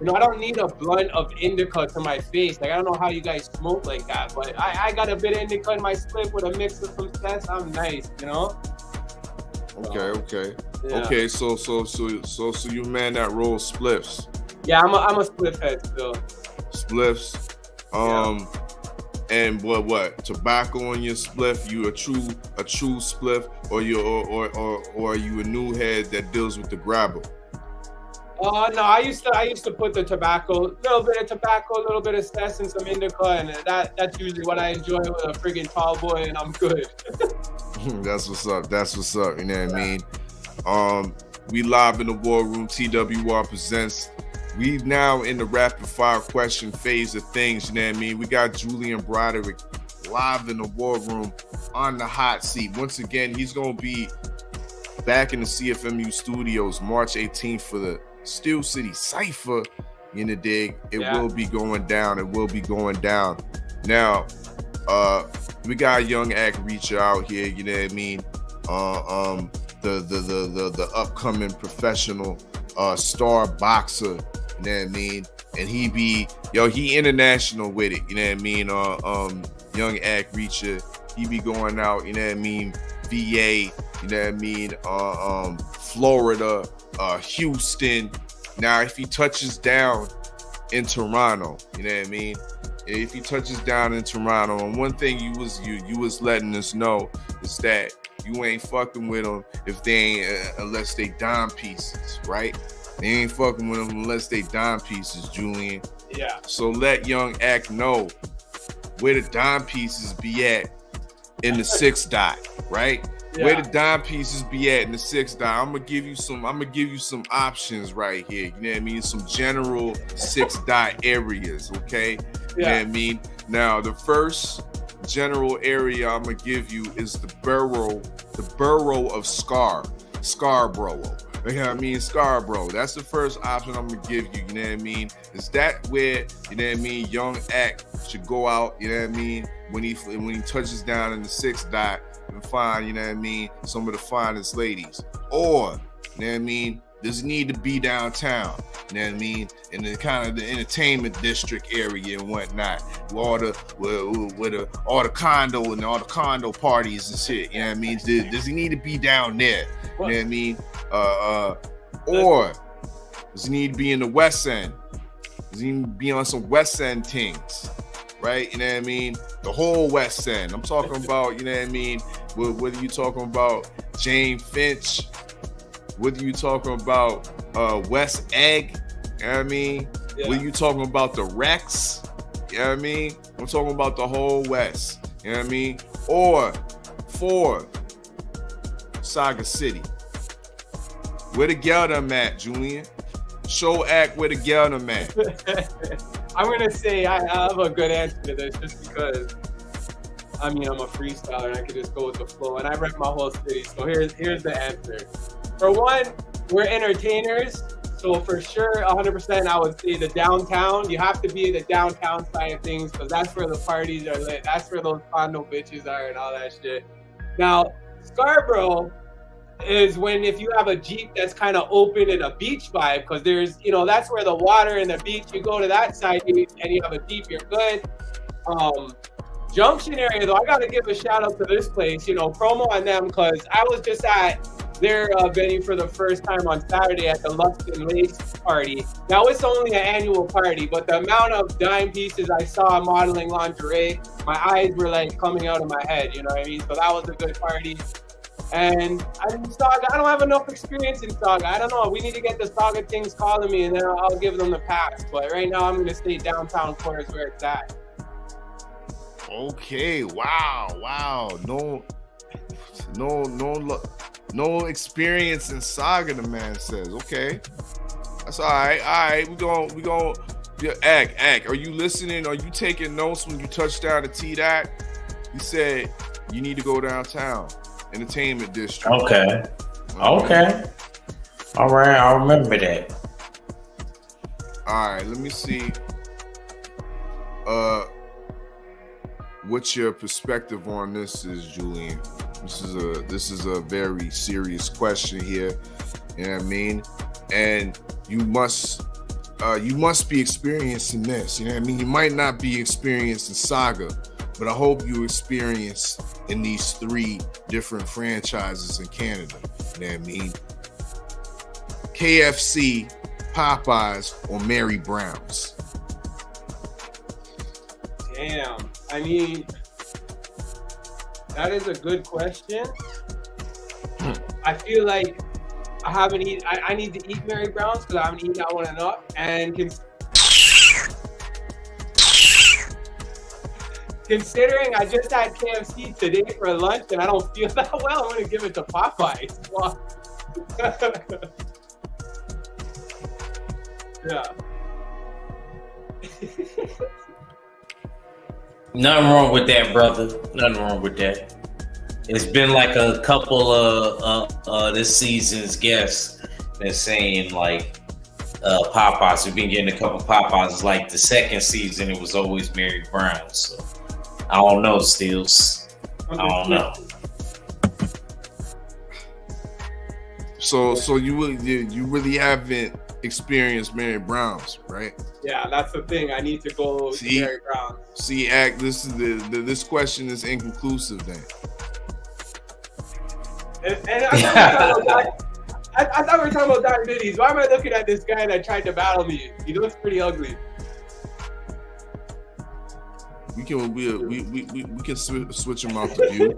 I don't need a blunt of indica to my face. Like I don't know how you guys smoke like that, but I got a bit of indica in my split with a mix of some cess. I'm nice, Okay. Yeah. Okay, so you man that rolls spliffs. Yeah, I'm a spliff head still. Spliffs. And what? Tobacco in your spliff? You a true spliff, or are you a new head that deals with the grabber? No, I used to put the tobacco, a little bit of tobacco, a little bit of cess, and some indica, and that's usually what I enjoy with a friggin' tall boy, and I'm good. That's what's up. You know what I mean? We live in the War Room. TWR presents. We now in the rapid fire question phase of things. You know what I mean? We got Julian Broderick live in the War Room on the hot seat. Once again, he's gonna be back in the CFMU studios March 18th for the Steel City Cypher. In the dig, it will be going down. Now, we got a young act reacher out here. You know what I mean? The upcoming professional star boxer. You know what I mean? And he international with it. You know what I mean? Young act reacher. He be going out. You know what I mean? VA. You know what I mean? Florida. Houston. Now, if he touches down in Toronto, you know what I mean? If he touches down in Toronto, and one thing you was letting us know is that you ain't fucking with them if they ain't unless they dime pieces, right? They ain't fucking with them unless they dime pieces, Julian. Yeah. So let Young Act know where the dime pieces be at in the 6 dot, right? Yeah. Where the dime pieces be at in the 6 dot. I'm gonna give you some options right here. You know what I mean? Some general 6 dot areas, okay? Yeah. You know what I mean? Now the first general area I'm gonna give you is the borough of Scarborough. You know what I mean? Scarborough. That's the first option I'm gonna give you. You know what I mean? Is that where, you know what I mean, Young Act should go out, you know what I mean, when he touches down in the 6 dot and find, you know what I mean, some of the finest ladies? Or, you know what I mean, does it need to be downtown? You know what I mean? In the kind of the entertainment district area and whatnot, with all the condo and all the condo parties and shit. You know what I mean? Does he need to be down there? You know what I mean? Or does he need to be in the West End? Does he need to be on some West End things? Right? You know what I mean? The whole West End. I'm talking about, you know what I mean? Whether you're talking about Jane Finch, whether you're talking about West Egg, you know what I mean? Yeah. Whether you're talking about the Rex, you know what I mean? I'm talking about the whole West, you know what I mean? Or 4, Saga City. Where the girl them at, Julian? Show Act where the girl them at. I'm gonna say I have a good answer to this just because I'm a freestyler and I can just go with the flow and I rep my whole city. So here's the answer. For one, we're entertainers, so for sure 100% I would say the downtown. You have to be the downtown side of things because that's where the parties are lit. That's where those condo bitches are and all that shit. Now, Scarborough is when if you have a Jeep that's kind of open and a beach vibe, because there's, that's where the water and the beach, you go to that side and you have a Jeep, you're good. Junction area though, I gotta give a shout out to this place, promo on them, because I was just at their venue for the first time on Saturday at the Lust and Lace party. Now, it's only an annual party, but the amount of dime pieces I saw modeling lingerie, my eyes were like coming out of my head, you know what I mean? So that was a good party. And Saga, I don't have enough experience in Saga. I don't know. We need to get the Saga things calling me, and then I'll give them the pass. But right now, I'm going to stay downtown core is where it's at. Okay. Wow. No experience in Saga, the man says. Okay. That's all right. We going yeah, Ack, are you listening? Are you taking notes when you touch down to T-Dot? He said you need to go downtown. Entertainment district. Okay. All right, I'll remember that. All right, let me see. What your perspective on this is, Julian? This is a very serious question here. You know what I mean? And you must be experiencing this. You know what I mean? You might not be experienced in Saga, but I hope you experience in these 3 different franchises in Canada. You know what I mean? KFC, Popeyes, or Mary Brown's? Damn. I mean, that is a good question. I feel like I need to eat Mary Brown's because I haven't eaten that one enough. And considering I just had KFC today for lunch and I don't feel that well, I'm going to give it to Popeyes. Yeah. Nothing wrong with that, brother. Nothing wrong with that. It's been like a couple of this season's guests been saying like Popeyes. We've been getting a couple Popeyes. Like the second season, it was always Mary Brown. So I don't know, Steels. I don't know. So you really haven't experienced Mary Brown's, right? Yeah, that's the thing. I need to go to Mary Brown's. See, Act, this is this question is inconclusive then. And I thought we were talking about diabetes. Why am I looking at this guy that tried to battle me? He looks pretty ugly. We can switch him out to you.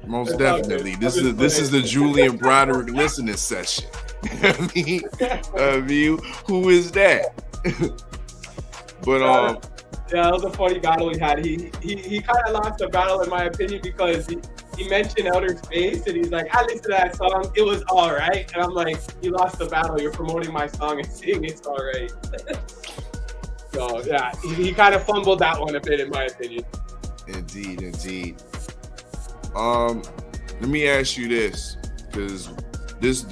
Most definitely. This is the Julian Broderick listening session. I mean, who is that? But yeah, that was a funny battle we had. He kind of lost the battle in my opinion because he mentioned Outer Space and he's like, I listened to that song, it was all right. And I'm like, you lost the battle. You're promoting my song and saying it's all right. So yeah, he kind of fumbled that one a bit in my opinion. Indeed. Let me ask you this, because this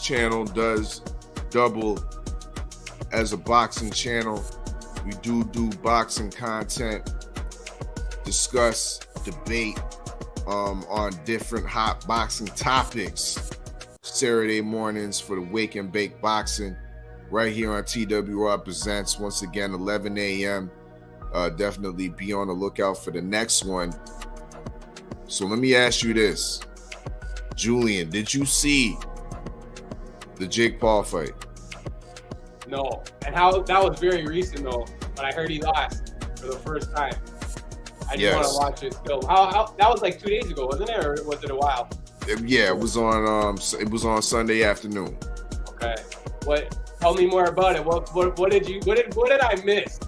channel does double as a boxing channel. We do boxing content, discuss, debate on different hot boxing topics Saturday mornings for the Wake and Bake Boxing right here on TWR Presents. Once again, 11 a.m. Definitely be on the lookout for the next one. So let me ask you this. Julian, did you see the Jake Paul fight? No. And how that was very recent though, but I heard he lost for the first time. I just want to watch it still. How that was like 2 days ago, wasn't it? Or was it a while? Yeah, it was on Sunday afternoon. Okay. Tell me more about it. What did I miss?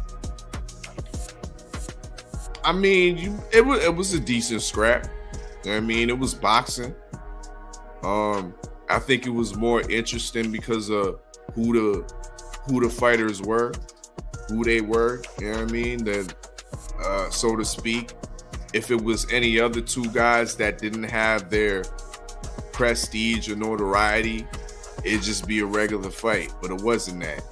I mean, it was a decent scrap. I mean, it was boxing. I think it was more interesting because of who the fighters were, who they were. You know what I mean? That, so to speak. If it was any other two guys that didn't have their prestige or notoriety, it'd just be a regular fight. But it wasn't that.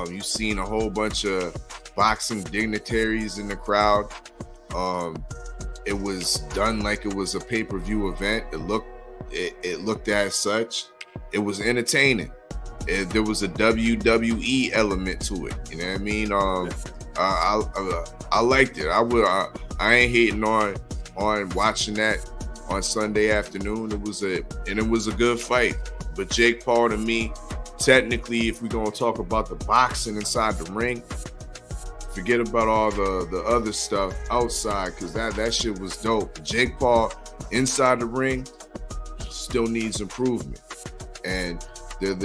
You've seen a whole bunch of boxing dignitaries in the crowd. It was done like it was a pay-per-view event. It looked as such. It was entertaining. There was a WWE element to it. You know what I mean? I liked it. I ain't hating on watching that on Sunday afternoon. It was a good fight. But Jake Paul, to me, technically, if we're gonna talk about the boxing inside the ring, forget about all the other stuff outside, because that shit was dope. Jake Paul inside the ring still needs improvement, and there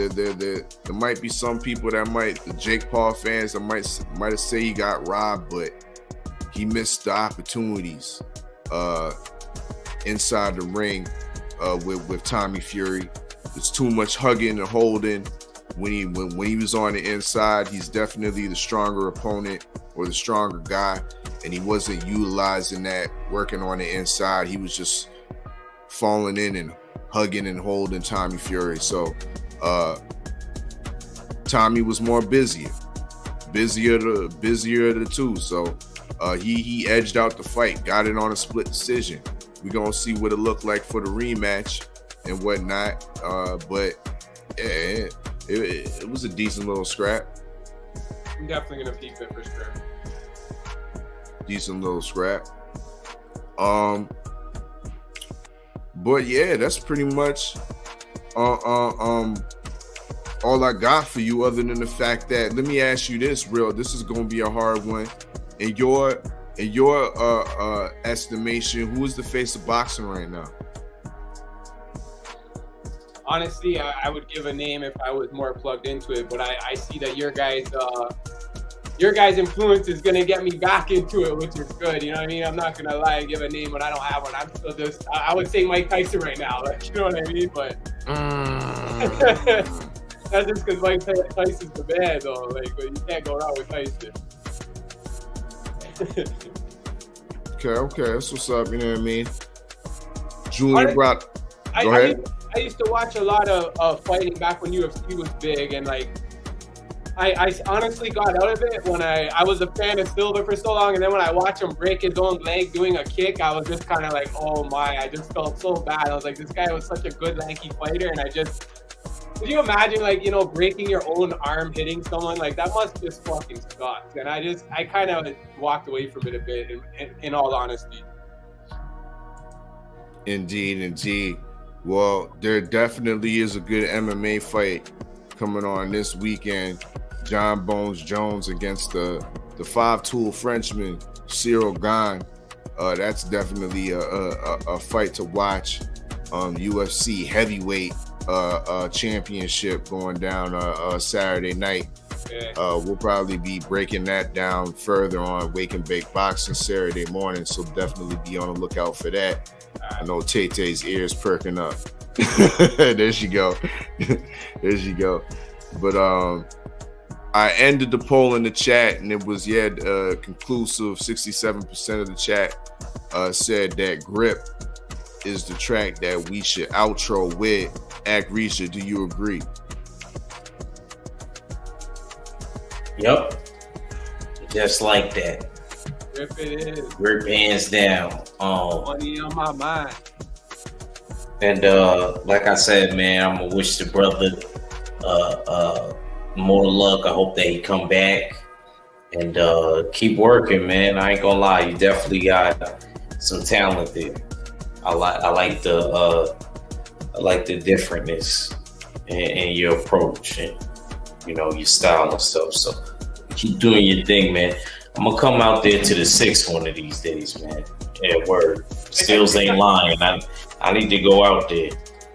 might be some people the Jake Paul fans that might have say he got robbed, but he missed the opportunities inside the ring with Tommy Fury. There's too much hugging and holding. When he was on the inside, he's definitely the stronger opponent or the stronger guy, and he wasn't utilizing that, working on the inside. He was just falling in and hugging and holding Tommy Fury. So Tommy was more busier of the two. So he edged out the fight, got it on a split decision. We're gonna see what it looked like for the rematch and whatnot. But yeah, it was a decent little scrap. I'm definitely gonna peep it for sure. Decent little scrap. But yeah, that's pretty much all I got for you, other than the fact that, let me ask you this, this is gonna be a hard one. In your estimation, who is the face of boxing right now? Honestly, I would give a name if I was more plugged into it, but I see that your guys' influence is gonna get me back into it, which is good. You know what I mean? I'm not gonna lie and give a name when I don't have one. I'm still just, I would say Mike Tyson right now, like, you know what I mean? But that's just because Mike Tyson's the man, though. Like, but you can't go wrong with Tyson. Okay, that's what's up. You know what I mean? Julian Broderick. Go ahead. I used to watch a lot of fighting back when UFC was big, and like I honestly got out of it when I was a fan of Silva for so long, and then when I watched him break his own leg doing a kick, I was just kind of like, oh my, I just felt so bad. I was like, this guy was such a good lanky fighter, and could you imagine, like, you know, breaking your own arm hitting someone? Like, that must just fucking suck. And I kind of walked away from it a bit, in all honesty. Indeed. Well, there definitely is a good MMA fight coming on this weekend. John Bones Jones against the 5-tool Frenchman, Cyril Gane. That's definitely a fight to watch. UFC heavyweight championship going down Saturday night. We'll probably be breaking that down further on Wake and Bake Boxing Saturday morning, so definitely be on the lookout for that. I know Tay-Tay's ears perking up. There she go. But I ended the poll in the chat, and it was conclusive. 67% of the chat said that Grip is the track that we should outro with. Risha, do you agree? Yep. Just like that. Grip it is. Grip hands down. Money on my mind. And like I said, man, I'm gonna wish the brother more luck. I hope that he come back and keep working, man. I ain't gonna lie, you definitely got some talent there. I like the differentness in your approach and, you know, your style and stuff. So keep doing your thing, man. I'm gonna come out there to the 6 one of these days, man. Yeah, word. Stills ain't lying. I need to go out there.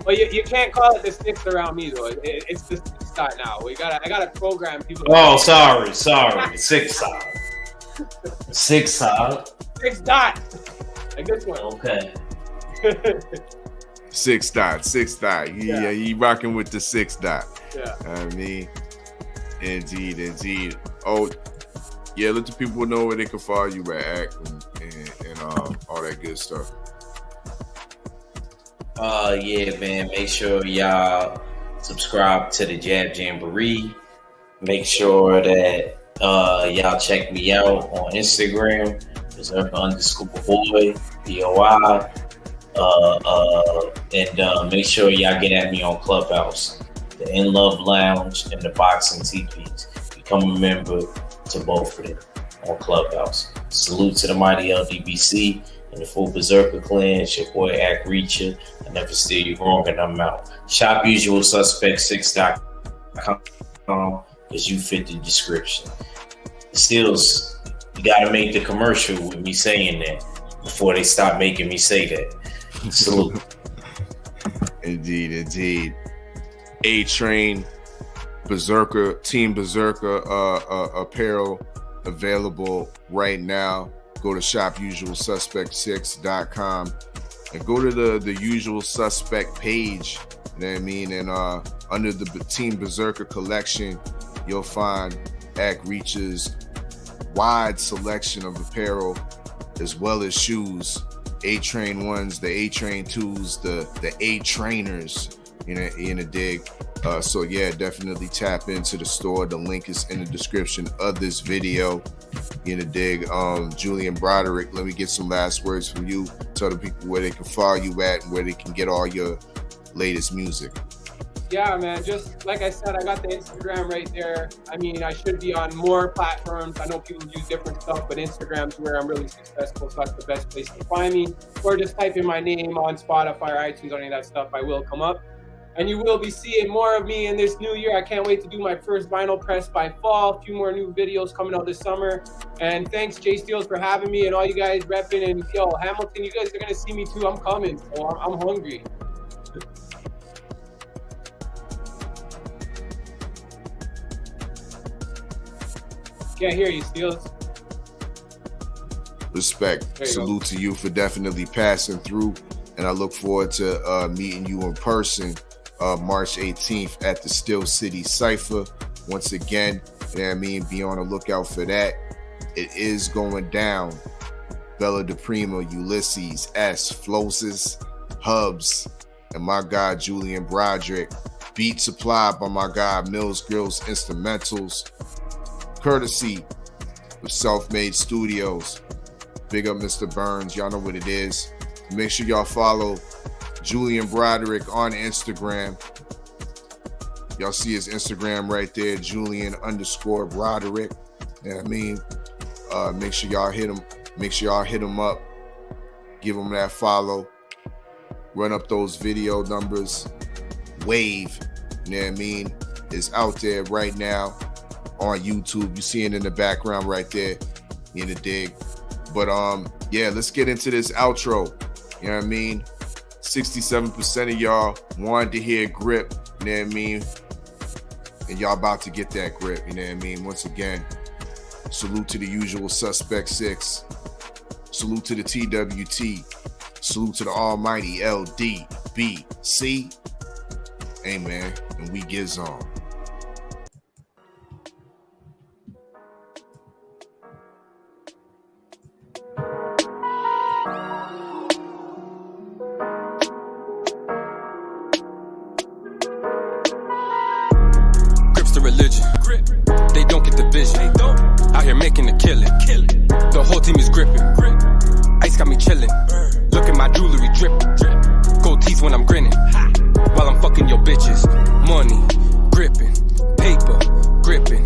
Well, you can't call it the 6 around me though. It's the 6 dot now. I gotta program people. Oh, sorry. 6 side. 6 side. 6 dot. Like this one. Okay. 6 dot. Yeah, you rocking with the 6 dot. Yeah. I mean, indeed. Oh, yeah, let the people know where they can follow you at and all that good stuff. Yeah, man. Make sure y'all subscribe to the Jab Jamboree. Make sure that y'all check me out on Instagram. It's _boy, BOI. And make sure y'all get at me on Clubhouse, the In Love Lounge, and the Boxing TPs. Become a member to both of them on Clubhouse. Salute to the mighty LDBC. and the full Berserker clan. It's your boy Ack Reacher. I never steer you wrong, and I'm out. Shop usualsuspect6.com because you fit the description. Steels, you gotta make the commercial with me saying that before they stop making me say that. Salute. Indeed. A-Train Berserker, Team Berserker apparel available right now. Go to shopusualsuspect6.com and go to the Usual Suspect page. You know what I mean? And under the Team Berserker collection, you'll find Ack Reach's wide selection of apparel as well as shoes. A-Train 1s, the A-Train 2s, the A-Trainers in a dig. So yeah, definitely tap into the store. The link is in the description of this video. In a dig. Julian Broderick, let me get some last words from you. Tell the people where they can follow you at and where they can get all your latest music. Yeah, man, just like I said, I got the Instagram right there. I mean, I should be on more platforms. I know people use different stuff, but Instagram's where I'm really successful, so that's the best place to find me. Or just type in my name on Spotify or iTunes, any of that stuff, I will come up. And you will be seeing more of me in this new year. I can't wait to do my first vinyl press by fall. A few more new videos coming out this summer. And thanks, Jay Steels, for having me and all you guys repping. And yo, Hamilton, you guys are going to see me too. I'm coming, so I'm hungry. Can't hear you, Steels. Respect. Salute to you for definitely passing through. And I look forward to meeting you in person March 18th at the Still City Cypher. Once again, you know what I mean? Be on the lookout for that. It is going down. Bella DePrima, Ulysses, S, Floses, Hubs, and my guy Julian Broderick. Beat supplied by my guy Mills Grills Instrumentals. Courtesy of Self-Made Studios. Big up Mr. Burns. Y'all know what it is. Make sure y'all follow Julian Broderick on Instagram. Y'all see his Instagram right there, Julian_Broderick. You know what I mean? Make sure y'all hit him. Make sure y'all hit him up. Give him that follow. Run up those video numbers. Wave, you know what I mean, is out there right now on YouTube. You see it in the background right there in the dig. But yeah, let's get into this outro. You know what I mean? 67% of y'all wanted to hear grip, you know what I mean? And y'all about to get that grip, you know what I mean? Once again, salute to the Usual Suspect 6. Salute to the TWT. Salute to the almighty LDBC. Amen. And we gives on. Religion. They don't get the vision. Out here making a killing. The whole team is gripping. Ice got me chilling. Look at my jewelry dripping. Gold teeth when I'm grinning. While I'm fucking your bitches. Money, gripping. Paper, gripping.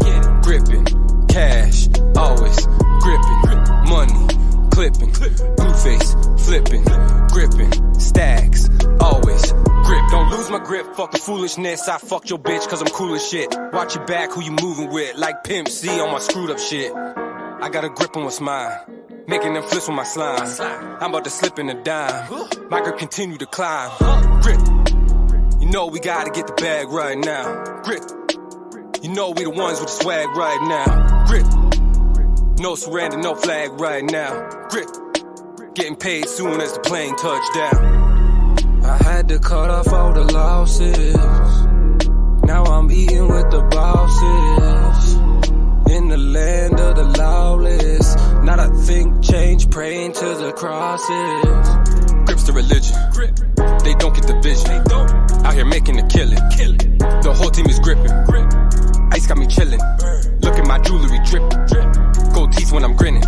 Cash, always gripping. Money, clipping. Blue face, flipping. Gripping. Stacks, always grip. Don't lose my grip, fuck the foolishness. I fucked your bitch cause I'm cool as shit. Watch your back, who you moving with. Like Pimp C on my screwed up shit. I got a grip on what's mine. Making them flips with my slime. I'm about to slip in a dime. My grip continue to climb. Grip. You know we gotta get the bag right now. Grip. You know we the ones with the swag right now. Grip. No surrender, no flag right now. Grip. Getting paid soon as the plane touch down. I had to cut off all the losses. Now I'm eating with the bosses. In the land of the lawless. Not a think, change, praying to the crosses. Grips to religion. They don't get the vision. Out here making a killing. The whole team is gripping. Ice got me chilling. Look at my jewelry dripping. Gold teeth when I'm grinning.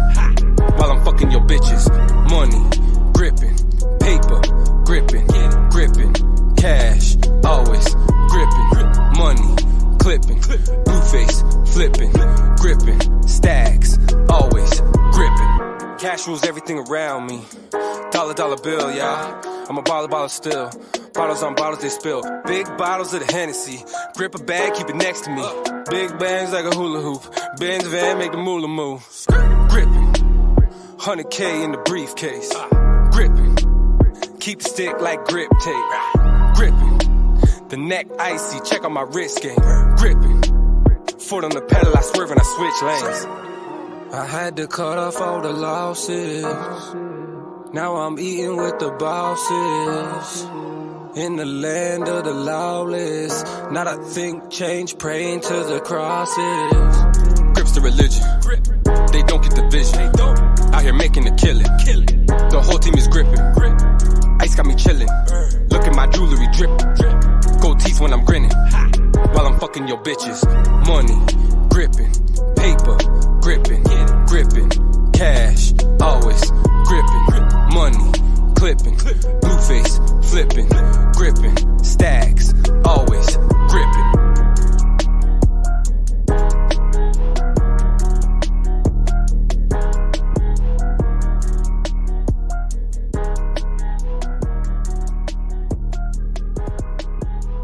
While I'm fucking your bitches. Money, gripping. Paper, gripping. Cash, always gripping. Money, clipping. Blue face, flipping. Gripping. Stacks, always gripping. Cash rules everything around me. Dollar bill, yeah. I'm a baller still. Bottles on bottles they spill. Big bottles of the Hennessy. Grip a bag, keep it next to me. Big bangs like a hula hoop. Benz van, make the moolah move. Gripping. 100K in the briefcase. Gripping. Keep the stick like grip tape. Gripping. The neck icy, check on my wrist game. Gripping. Foot on the pedal, I swerve and I switch lanes. I had to cut off all the losses. Now I'm eating with the bosses. In the land of the lawless. Not a think, change, praying to the crosses. Grips the religion. They don't get the vision. Out here making a killing. The whole team is gripping. Ice got me chilling. Look at my jewelry drip. Gold teeth when I'm grinning. While I'm fucking your bitches. Money, gripping. Paper, gripping. Cash, always gripping. Money, clipping. Blue face, flipping. Gripping. Stacks, always